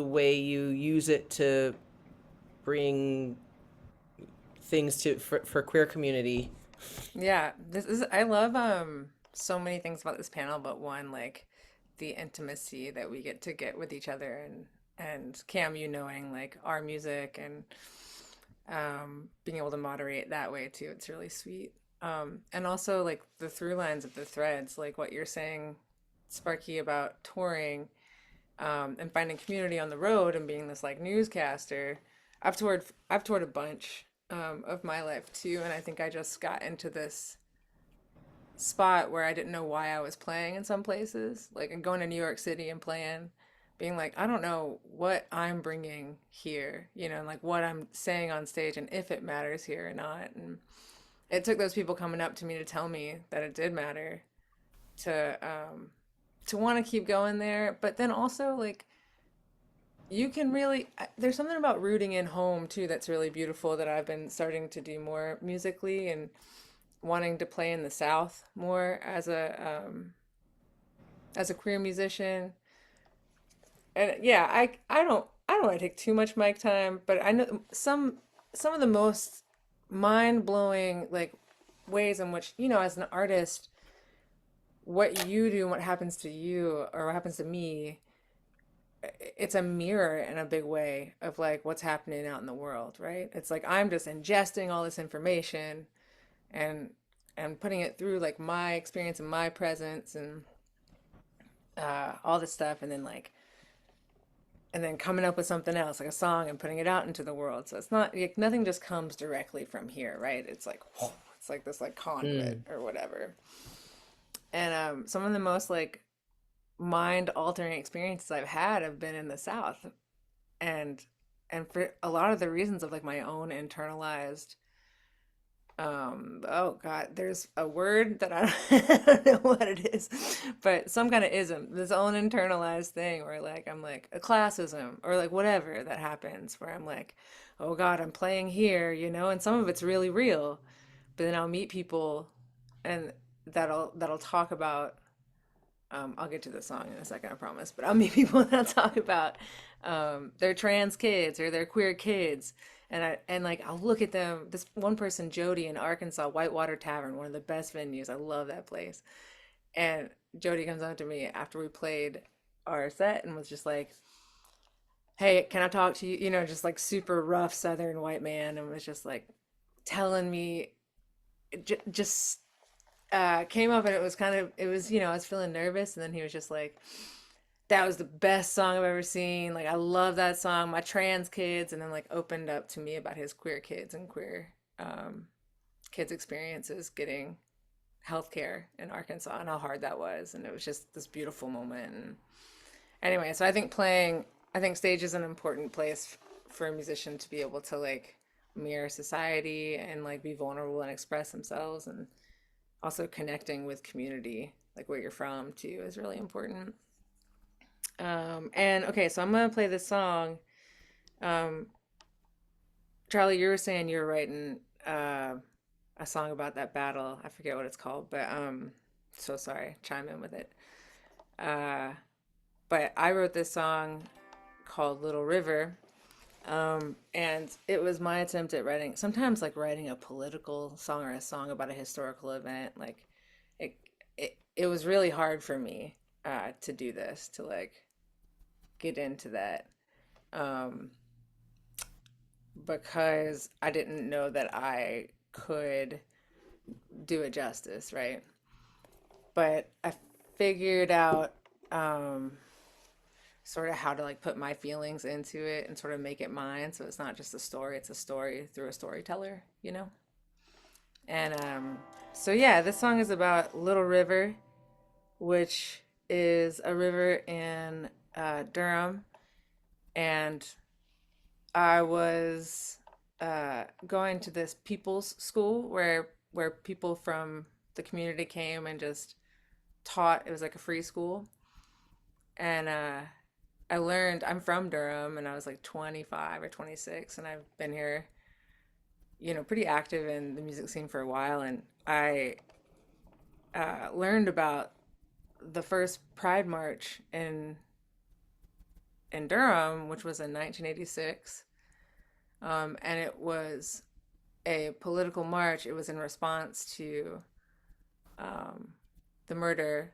way you use it to bring things for queer community. Yeah, this is I love so many things about this panel, but one, like the intimacy that we get with each other, and Cam, you knowing like our music, and being able to moderate that way too. It's really sweet. And also like the through lines of the threads, like what you're saying, Sparky, about touring, and finding community on the road and being this like newscaster. I've toured a bunch of my life too, and I think I just got into this spot where I didn't know why I was playing in some places, like and going to New York City and playing, being like, I don't know what I'm bringing here, and like what I'm saying on stage and if it matters here or not. And it took those people coming up to me to tell me that it did matter, to want to keep going there. But then also like you can really there's something about rooting in home too that's really beautiful, that I've been starting to do more musically, and wanting to play in the South more as a queer musician. And yeah, I don't want to take too much mic time, but I know some of the most mind-blowing like ways in which, as an artist, what you do and what happens to you or what happens to me, it's a mirror in a big way of like what's happening out in the world, right? It's like I'm just ingesting all this information, and putting it through like my experience and my presence, and all this stuff, and then coming up with something else like a song and putting it out into the world. So it's not like nothing just comes directly from here, right? It's like it's like this like conduit or whatever. And some of the most like mind altering experiences I've had have been in the South, and for a lot of the reasons of like my own internalized, oh God, there's a word that I don't know what it is, but some kind of ism, this own internalized thing where like I'm like a classism or like whatever that happens, where I'm like, oh God, I'm playing here, and some of it's really real. But then I'll meet people, and that'll talk about, I'll get to the song in a second, I promise. But I'll meet people that talk about their trans kids or their queer kids, and like I'll look at them. This one person, Jody in Arkansas, Whitewater Tavern, one of the best venues. I love that place. And Jody comes up to me after we played our set and was just like, "Hey, can I talk to you?" Just like super rough Southern white man, and was just like telling me, just came up, and I was feeling nervous, and then he was just like, that was the best song I've ever seen, like I love that song, my trans kids. And then like opened up to me about his queer kids and queer kids experiences getting healthcare in Arkansas, and how hard that was. And it was just this beautiful moment. And anyway, so I think stage is an important place for a musician to be able to like mirror society and like be vulnerable and express themselves, and also connecting with community, like where you're from too, is really important. And okay, so I'm gonna play this song. Um, Charly, you were saying you were writing a song about that battle. I forget what it's called, but so sorry, chime in with it. But I wrote this song called Little River. And it was my attempt at writing, sometimes like writing a political song or a song about a historical event. Like it, it was really hard for me to do this, to like get into that, because I didn't know that I could do it justice, right? But I figured out sort of how to like put my feelings into it and sort of make it mine, so it's not just a story, it's a story through a storyteller, you know. And so yeah, this song is about Little River, which is a river in Durham. And I was going to this people's school where people from the community came and just taught. It was like a free school. And I learned, I'm from Durham, and I was like 25 or 26, and I've been here, you know, pretty active in the music scene for a while. And I learned about the first Pride March in Durham, which was in 1986. And it was a political march. It was in response to the murder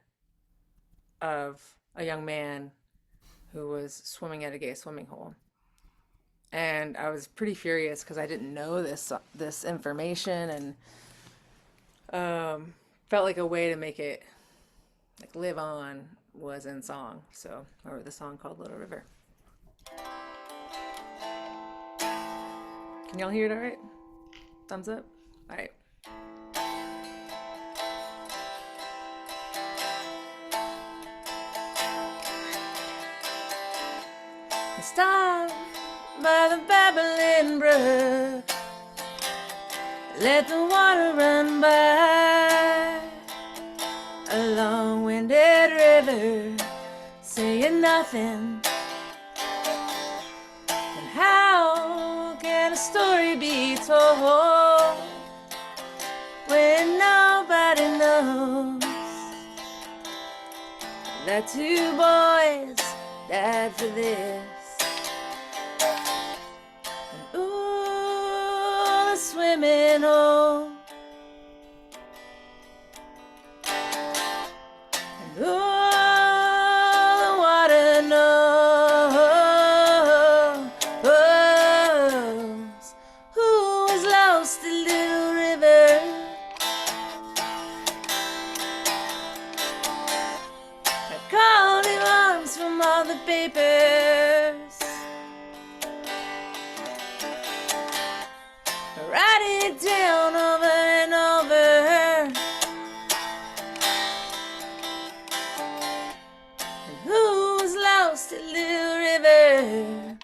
of a young man who was swimming at a gay swimming hole. And I was pretty furious because I didn't know this information, and felt like a way to make it like live on was in song. So I wrote the song called Little River. Can y'all hear it all right? Thumbs up? All right. Stop by the babbling brook, let the water run by, a long-winded river, saying nothing. And how can a story be told when nobody knows that two boys died for this? Swimming home, and all the water knows who was lost in Little River. I called him arms from all the papers. Write it down over and over. And who was lost at Little River?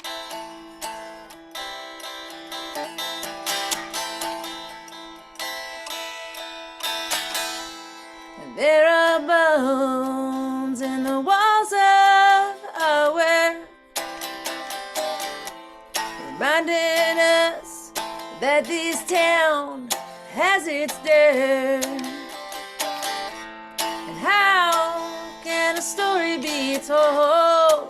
And there are bones in the walls of our world, reminding us that this town has its dirt. And how can a story be told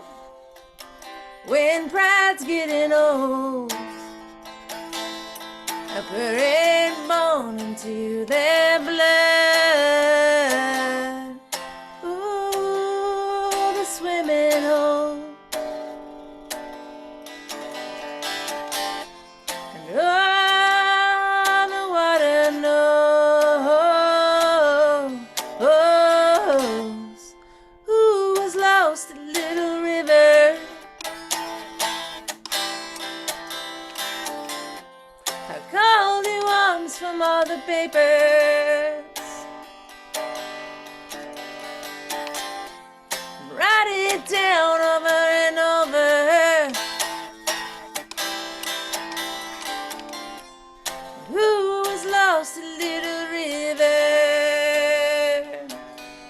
when pride's getting old? A parade born into their blood. Ooh, the swimming hole. From all the papers, write it down over and over. Who was lost in Little River?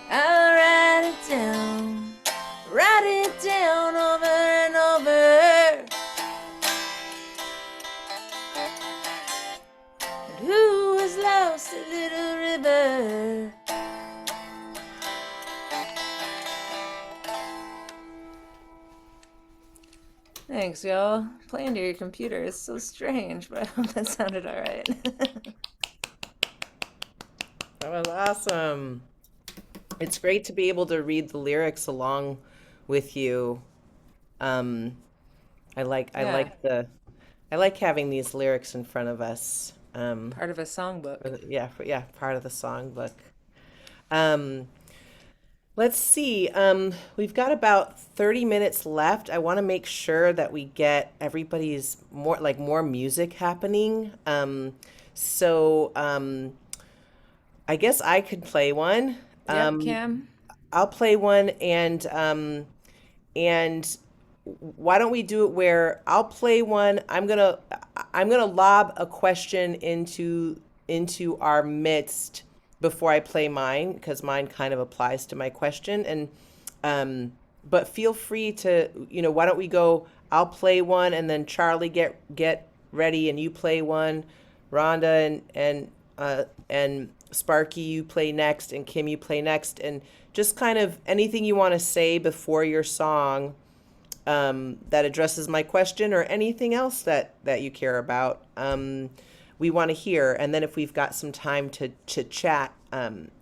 I'll write it down over and over. Who was lost a little thanks, y'all. Playing to your computer is so strange, but I hope that sounded all right. That was awesome. It's great to be able to read the lyrics along with you. Um, I Yeah, like I like having these lyrics in front of us. part of a songbook. Yeah, part of the songbook. Um, let's see. We've got about 30 minutes left. I want to make sure that we get everybody's more music happening. So I guess I could play one. Yep, Um, Cam. I'll play one and why don't we do it where I'll play one. I'm gonna lob a question into our midst before I play mine because mine kind of applies to my question. And but feel free to, why don't we go, I'll play one and then Charlie get ready and you play one. Rhonda and Sparky, you play next, and Kim, you play next, and just kind of anything you want to say before your song that addresses my question or anything else that you care about. We want to hear, and then if we've got some time to chat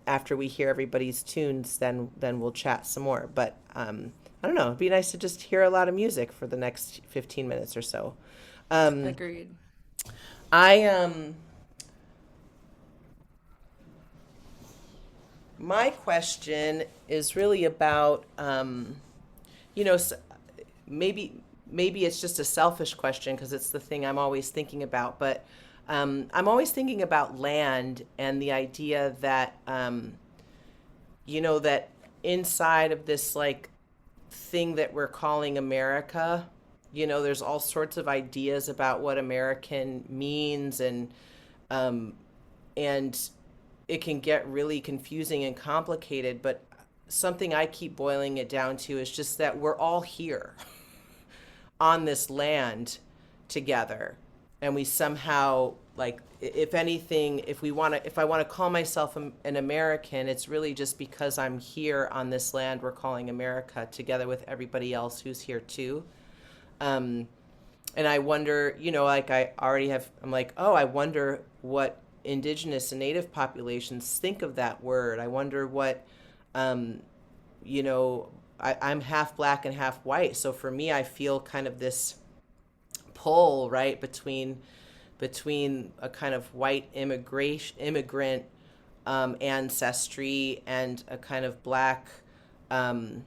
after we hear everybody's tunes, then we'll chat some more. But I don't know, it'd be nice to just hear a lot of music for the next 15 minutes or so. Um, Agreed. I My question is really about, you know, s- maybe it's just a selfish question because it's the thing I'm always thinking about, but I'm always thinking about land and the idea that, that inside of this like thing that we're calling America, there's all sorts of ideas about what American means um, and it can get really confusing and complicated, but something I keep boiling it down to is just that we're all here on this land together. And we somehow, like, if anything, if I want to call myself an American, it's really just because I'm here on this land we're calling America together with everybody else who's here too. Um, and I wonder, like I'm like, oh, I wonder what indigenous and native populations think of that word. I wonder what, um, I'm half black and half white. So for me, I feel kind of this pull, right, between a kind of white immigrant ancestry and a kind of black um,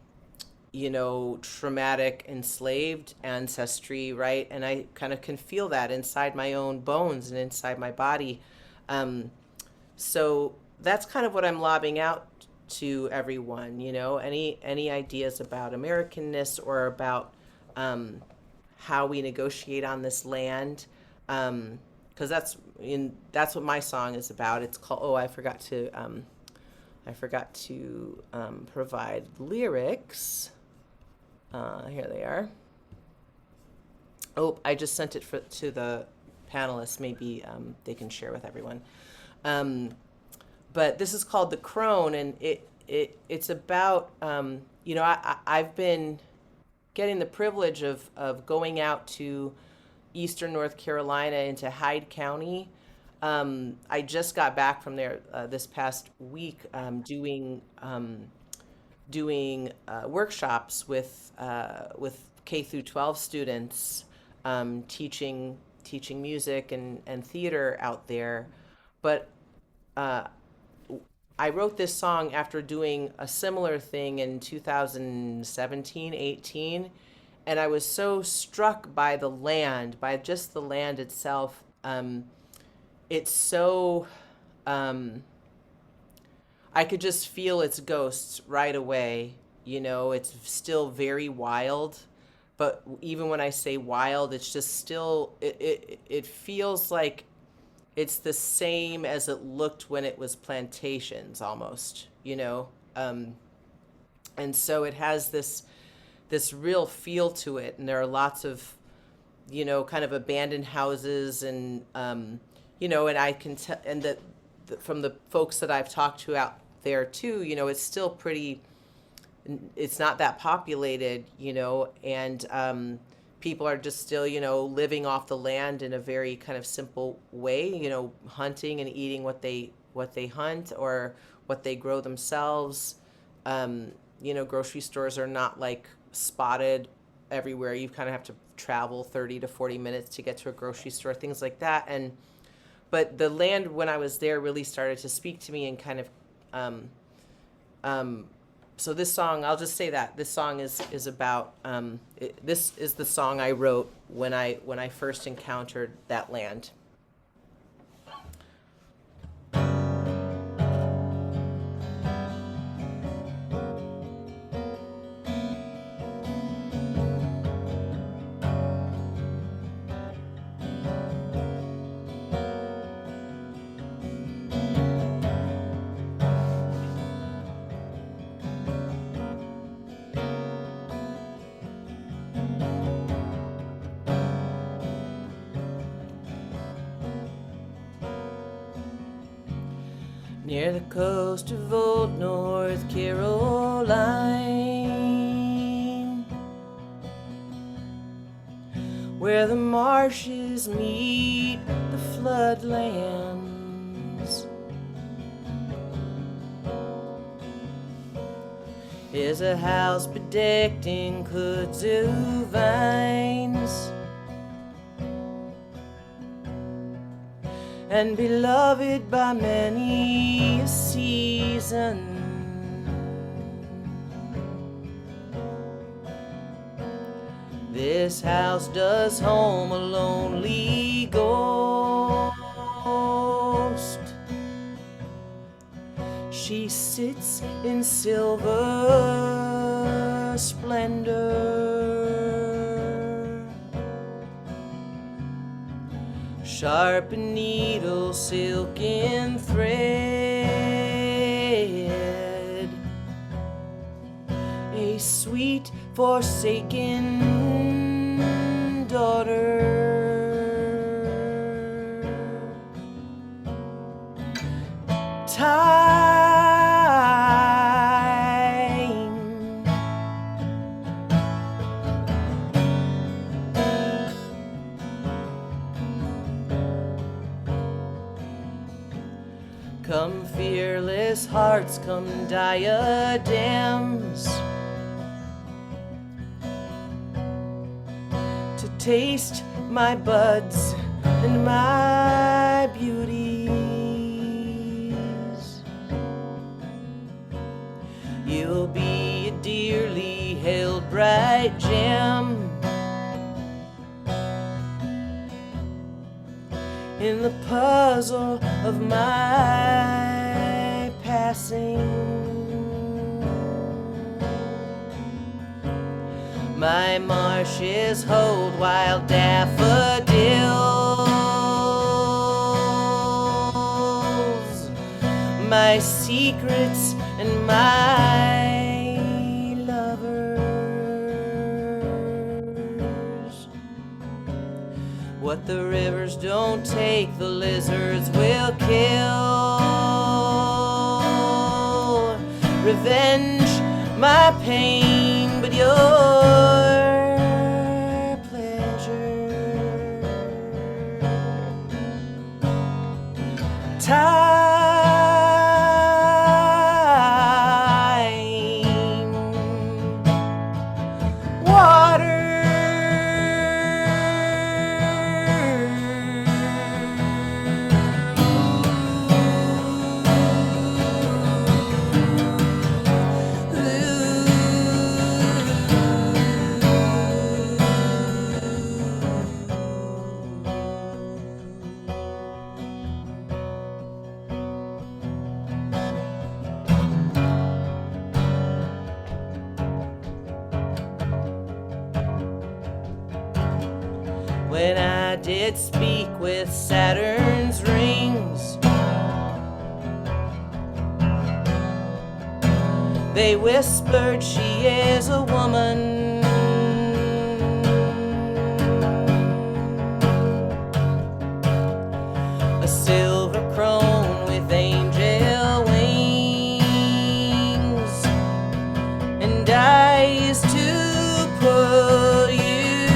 traumatic enslaved ancestry, right? And I kind of can feel that inside my own bones and inside my body. Um, so that's kind of what I'm lobbing out to everyone, any ideas about Americanness or about how we negotiate on this land. Because that's what my song is about. It's called, oh, I forgot to provide lyrics. Here they are. Oh, I just sent it to the panelists. Maybe they can share with everyone. Um, but this is called The Crone, and it's about, I've been getting the privilege of going out to eastern North Carolina into Hyde County. I just got back from there this past week doing workshops with K through 12 students, teaching music and theater out there. But uh, I wrote this song after doing a similar thing in 2017, 18, and I was so struck by the land, by just the land itself. It's so I could just feel its ghosts right away. It's still very wild, but even when I say wild, it's just still it feels like it's the same as it looked when it was plantations almost, and so it has this real feel to it, and there are lots of kind of abandoned houses and I can tell, and that from the folks that I've talked to out there too, it's still pretty, it's not that populated, and people are just still, living off the land in a very kind of simple way, hunting and eating what they hunt or what they grow themselves. Grocery stores are not like spotted everywhere. You kind of have to travel 30 to 40 minutes to get to a grocery store, things like that. But the land when I was there really started to speak to me and kind of, so this song, I'll just say that this song is about, this is the song I wrote when I first encountered that land. Near the coast of old North Caroline, where the marshes meet the floodlands, is a house bedecked in kudzu vines, and beloved by many a season. This house does home a lonely ghost. She sits in silver splendor, sharp needle, silken thread, a sweet forsaken daughter. Time come fearless hearts, come diadems, to taste my buds and my beauties. You'll be a dearly held bright gem in the puzzle of my passing. My marshes hold wild daffodils, my secrets and my lovers. What the rivers don't take, the lizards will kill. Revenge my pain, but your pleasure. Time water when I did speak with Saturn's rings, they whispered she is a woman. A silver crone with angel wings and eyes to put you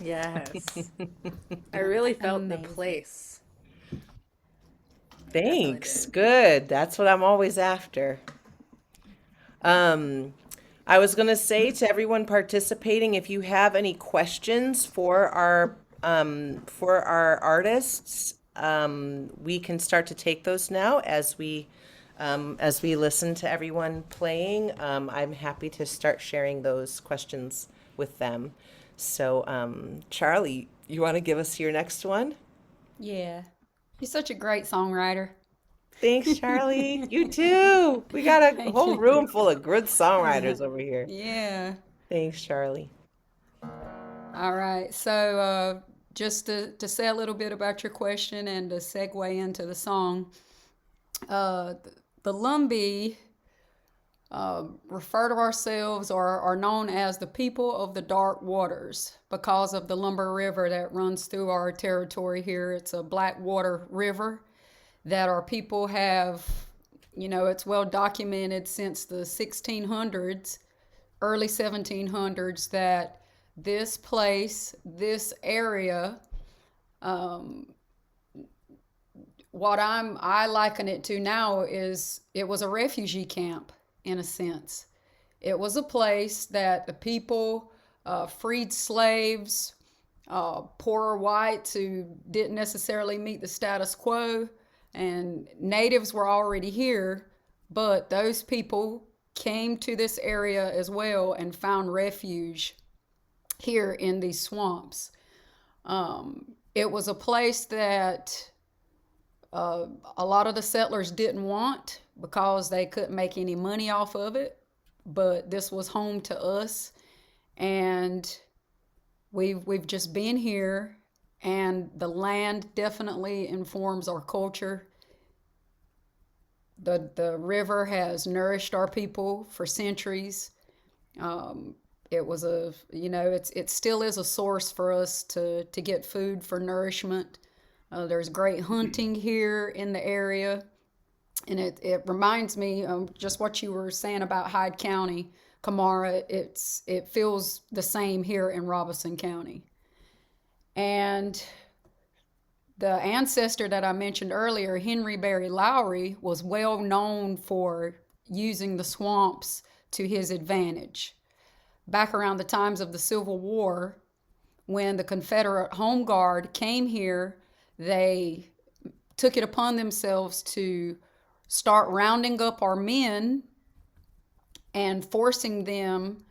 Yes. I really felt the Amazing. place. Thanks. did. Good. That's what I'm always after. Um, I was going to say to everyone participating, if you have any questions for our artists, we can start to take those now as we listen to everyone playing. I'm happy to start sharing those questions with them. So, Charly, you want to give us your next one? Yeah. You're such a great songwriter. Thanks, Charly. You too. We got a Thank whole you. room full of good songwriters over here. Yeah. Thanks, Charly. All right. So, just to say a little bit about your question and to segue into the song, the Lumbee refer to ourselves or are known as the people of the dark waters because of the Lumber River that runs through our territory here. It's a black water river that our people have, it's well documented since the 1600s, early 1700s, that this place, this area, what I liken it to now is it was a refugee camp in a sense. It was a place that the people, freed slaves, poorer whites who didn't necessarily meet the status quo, and natives were already here, but those people came to this area as well and found refuge here in these swamps. It was a place that a lot of the settlers didn't want because they couldn't make any money off of it, but this was home to us, and we've just been here, and the land definitely informs our culture. The river has nourished our people for centuries. It was it still is a source for us to get food for nourishment. There's great hunting here in the area. And it reminds me of just what you were saying about Hyde County, Kamara. It feels the same here in Robeson County. And the ancestor that I mentioned earlier, Henry Berry Lowry, was well known for using the swamps to his advantage. Back around the times of the Civil War, when the Confederate Home Guard came here, they took it upon themselves to start rounding up our men and forcing them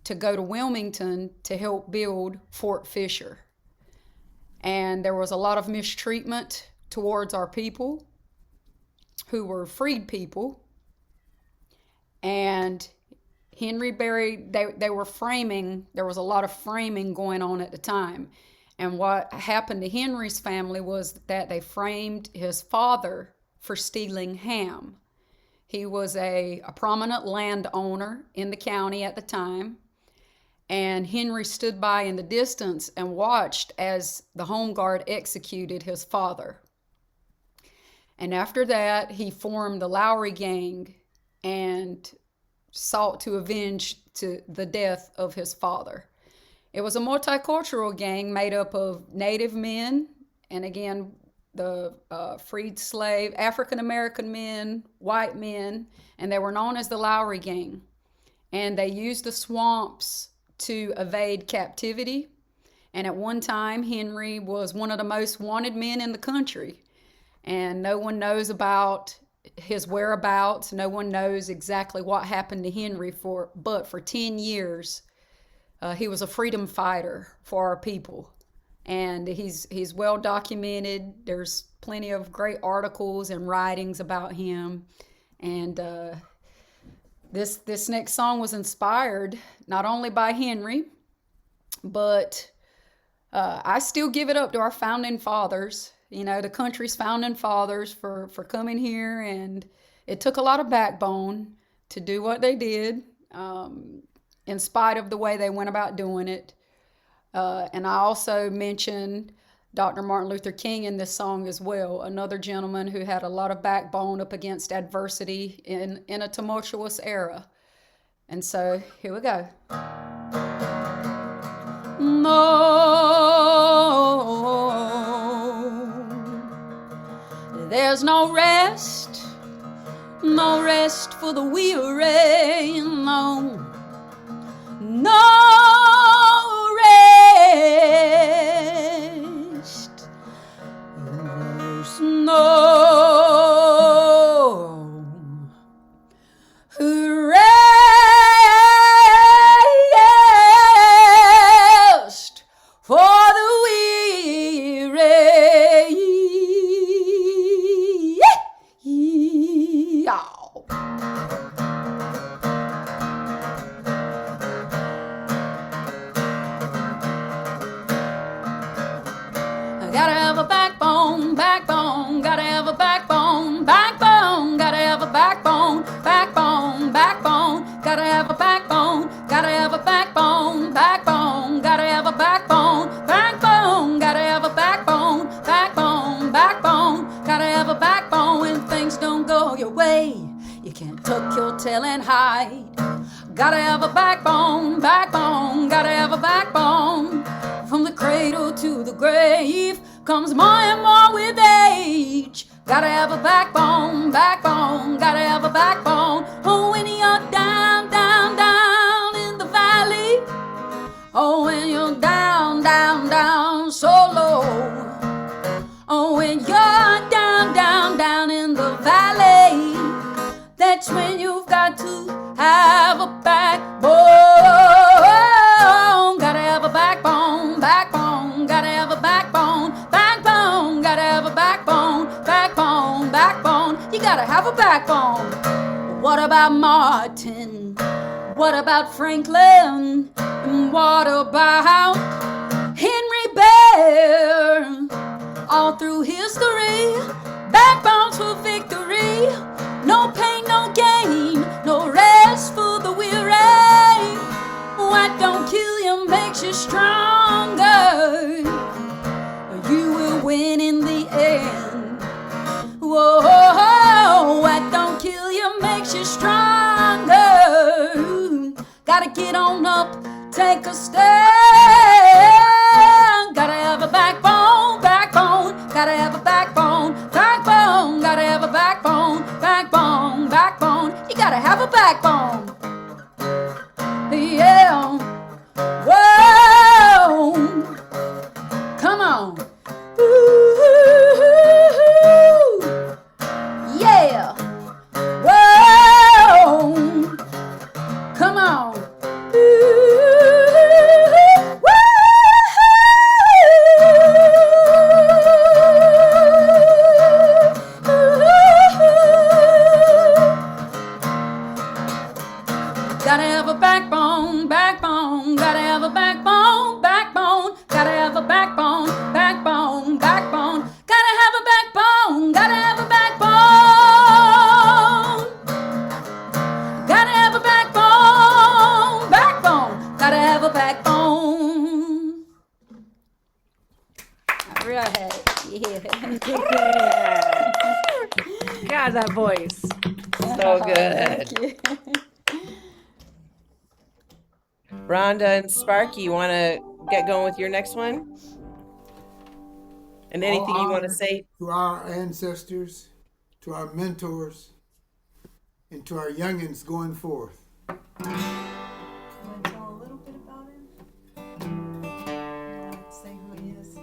to go to Wilmington to help build Fort Fisher. And there was a lot of mistreatment towards our people who were freed people. And Henry Berry, they were framing, there was a lot of framing going on at the time. And what happened to Henry's family was that they framed his father for stealing ham. He was a prominent landowner in the county at the time. And Henry stood by in the distance and watched as the Home Guard executed his father. And after that, he formed the Lowry gang and sought to avenge the death of his father. It was a multicultural gang made up of Native men, and again, the freed slave, African-American men, white men, and they were known as the Lowry gang. And they used the swamps to evade captivity. And at one time, Henry was one of the most wanted men in the country. And no one knows about his whereabouts. No one knows exactly what happened to Henry but for 10 years, he was a freedom fighter for our people. And he's well documented. There's plenty of great articles and writings about him. And this next song was inspired not only by Henry, but I still give it up to our founding fathers, the country's founding fathers for coming here. And it took a lot of backbone to do what they did, in spite of the way they went about doing it. And I also mentioned Dr. Martin Luther King in this song as well, another gentleman who had a lot of backbone up against adversity in a tumultuous era. And so here we go. there's no rest, no rest for the weary, no, no rest. There's no rest for the weary. Y'all. Gotta have a backbone, backbone, gotta have a backbone, backbone, gotta have a backbone, backbone, backbone, gotta have a backbone, gotta have a backbone, backbone, gotta have a backbone, backbone, gotta have a backbone, backbone, backbone, gotta have a backbone. When things don't go your way, you can't tuck your tail and hide. Gotta have a backbone, backbone, gotta have a backbone. From the cradle to the grave comes more and more with age. Gotta have a backbone, backbone, gotta have a backbone. Oh, when you're down, down, down in the valley. Oh, when you're down, down, down so low. Oh, when you're down, down, down in the valley. That's when you've got to have a backbone. Gotta have a backbone, backbone, gotta have a backbone, backbone, gotta have a backbone, backbone, backbone. You gotta have a backbone. What about Martin? What about Franklin? And what about Henry Bear? All through history, backbones for victory. No pain, no gain, no rest for the weary. What don't kill you makes you stronger. You will win in the end. Whoa, what don't kill you makes you stronger. Gotta get on up, take a stand. Gotta have a backbone, backbone, gotta have a backbone, backbone, gotta have a backbone, backbone, backbone. You gotta have a backbone. Yeah. Whoa. Come on. Ooh. Yeah. Whoa. Come on. Gotta have a backbone, backbone, gotta have a backbone, backbone, gotta have a backbone, backbone, backbone, gotta have a backbone, gotta have a backbone, gotta have a backbone, backbone, gotta have a backbone. All right, yeah. God, that voice. So good. Thank you. Rhonda and Sparky, you want to get going with your next one? And anything you want to say? To our ancestors, to our mentors, and to our youngins going forth. Want to tell a little bit about him? Say who he is.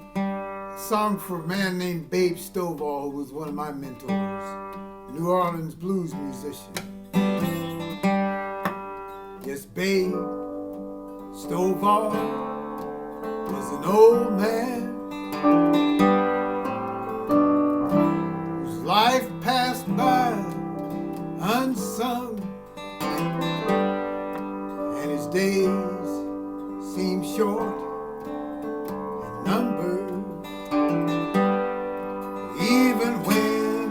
Song for a man named Babe Stovall, who was one of my mentors, New Orleans blues musician. Yes, Babe Stovall was an old man whose life passed by unsung, and his days seemed short and numbered, even when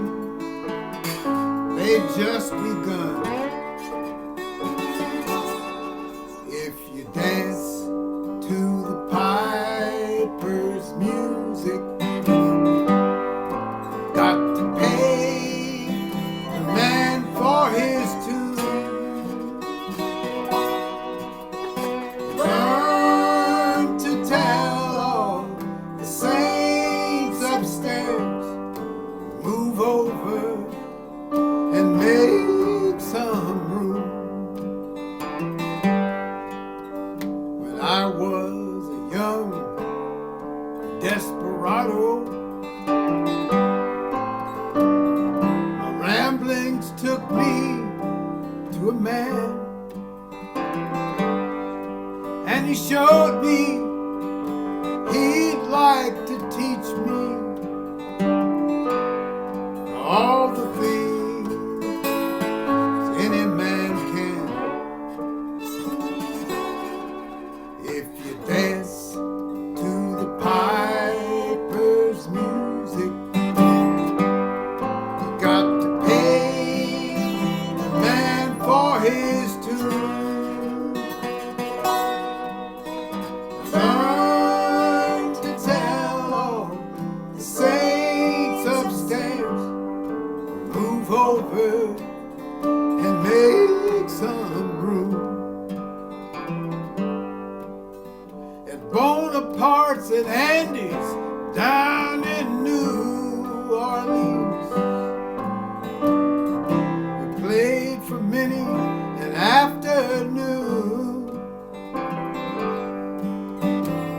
they'd just begun. If you dance to the piper's music, got to pay the man for his tune. Learn to tell all the saints upstairs, move over was a young desperado. My ramblings took me to a man, and he showed me he'd like to teach me all the things any man can. If you dance to the piper's music, you got to pay the man for his tune. Learn to tell all the saints upstairs, move over and make some room. At Bonaparte's and Andy's down in New Orleans, we played for many an afternoon.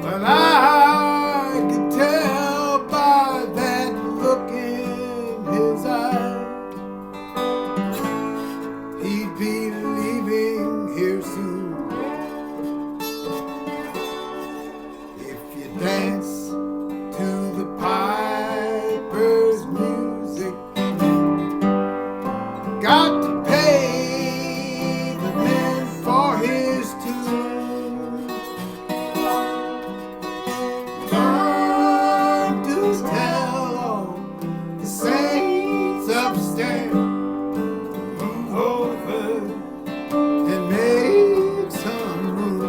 But I could tell by that look in his eye, he'd be leaving here soon. If you dance to the piper's music, got to pay the man for his tune. Learn to tell all the saints upstairs, move over and make some room.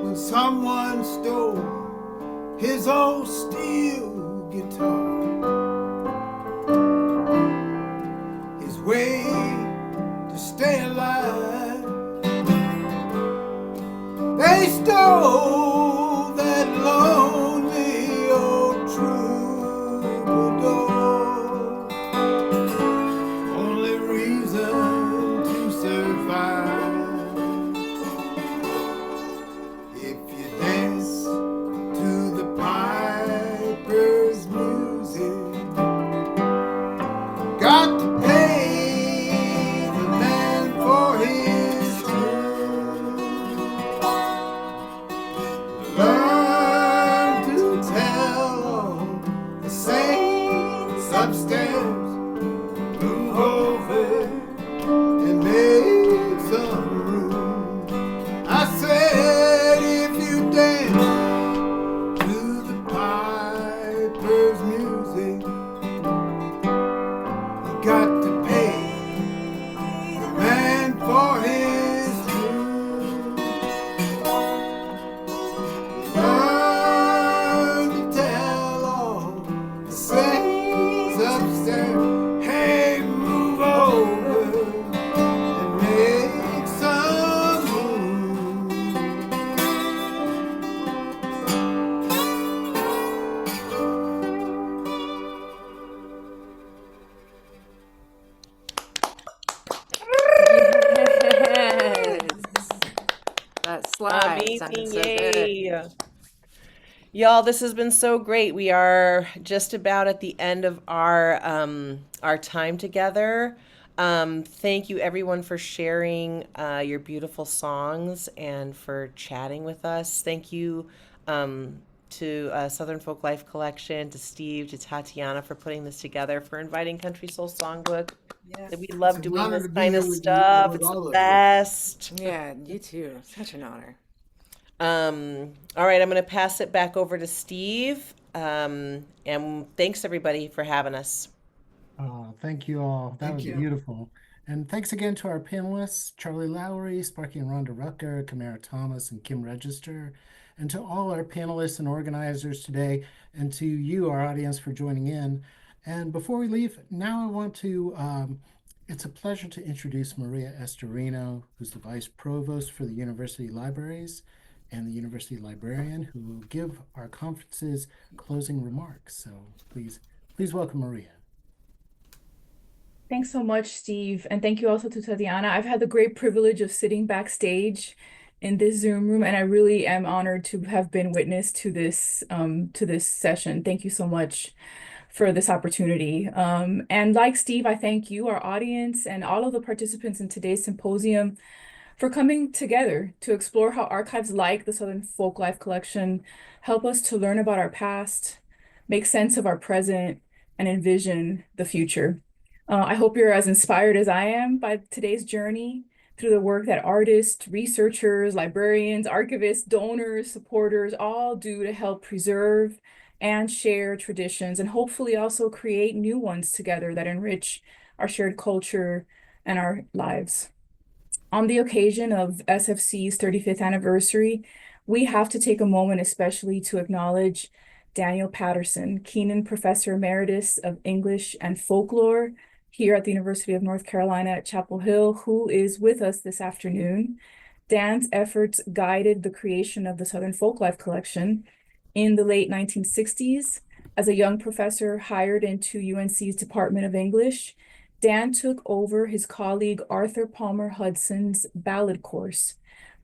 When someone stole his old steel guitar, his way to stay alive, they stole that lonely old troubadour. Only reason to survive. If you dance to the piper's music, got to pay the man for his tune. Learn to tell all the saints upstairs, move over and make some room. I said if you dance to the piper's music, you got to pay the man for his tune. Learn to tell all the saints upstairs, hey, move over and make some room. Yes. That slide sounded Amazing, so good. yay. Y'all, this has been so great. We are just about at the end of our time together. Thank you everyone for sharing your beautiful songs and for chatting with us. Thank you to Southern Folklife Collection, to Steve, to Tatiana for putting this together, for inviting Country Soul Songbook. Yes. We love an doing honor this to be kind of here with you, stuff. with It's all the of you. best. Yeah, you too. Such an honor. All right, I'm going to pass it back over to Steve. And thanks everybody for having us. Oh, thank you all. That Thank was you. beautiful. And thanks again to our panelists, Charly Lowry, Sparky and Rhonda Rucker, Kamara Thomas, and Kim Register, and to all our panelists and organizers today, and to you, our audience, for joining in. And before we leave, now I want to, it's a pleasure to introduce Maria Estorino, who's the Vice Provost for the University Libraries and the University Librarian, who will give our conference's closing remarks. So please welcome Maria. Thanks so much, Steve. And thank you also to Tatiana. I've had the great privilege of sitting backstage in this Zoom room, and I really am honored to have been witness to this session. Thank you so much for this opportunity. And like Steve, I thank you, our audience, and all of the participants in today's symposium for coming together to explore how archives like the Southern Folklife Collection help us to learn about our past, make sense of our present, and envision the future. I hope you're as inspired as I am by today's journey through the work that artists, researchers, librarians, archivists, donors, supporters all do to help preserve and share traditions, and hopefully also create new ones together that enrich our shared culture and our lives. On the occasion of SFC's 35th anniversary, we have to take a moment especially to acknowledge Daniel Patterson, Keenan Professor Emeritus of English and Folklore here at the University of North Carolina at Chapel Hill, who is with us this afternoon. Dan's efforts guided the creation of the Southern Folklife Collection in the late 1960s. As a young professor hired into UNC's Department of English, Dan took over his colleague Arthur Palmer Hudson's ballad course,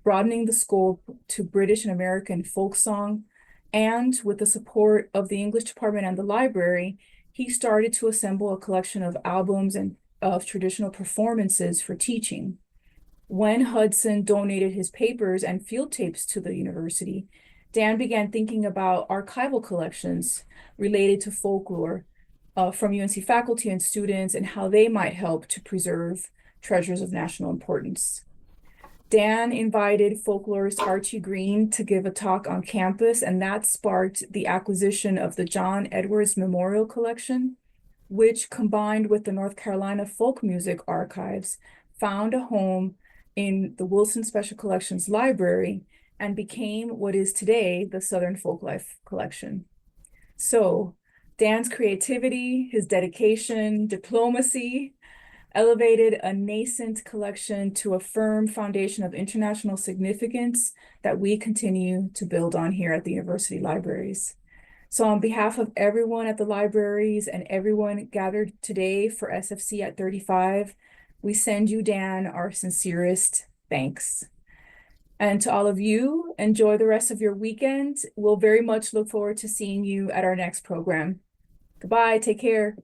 broadening the scope to British and American folk song, and with the support of the English department and the library, he started to assemble a collection of albums and of traditional performances for teaching. When Hudson donated his papers and field tapes to the university, Dan began thinking about archival collections related to folklore from UNC faculty and students and how they might help to preserve treasures of national importance. Dan invited folklorist Archie Green to give a talk on campus, and that sparked the acquisition of the John Edwards Memorial Collection, which, combined with the North Carolina Folk Music Archives, found a home in the Wilson Special Collections Library and became what is today the Southern Folklife Collection. So Dan's creativity, his dedication, diplomacy, elevated a nascent collection to a firm foundation of international significance that we continue to build on here at the University Libraries. So on behalf of everyone at the libraries and everyone gathered today for SFC at 35, we send you, Dan, our sincerest thanks. And to all of you, enjoy the rest of your weekend. We'll very much look forward to seeing you at our next program. Goodbye, take care.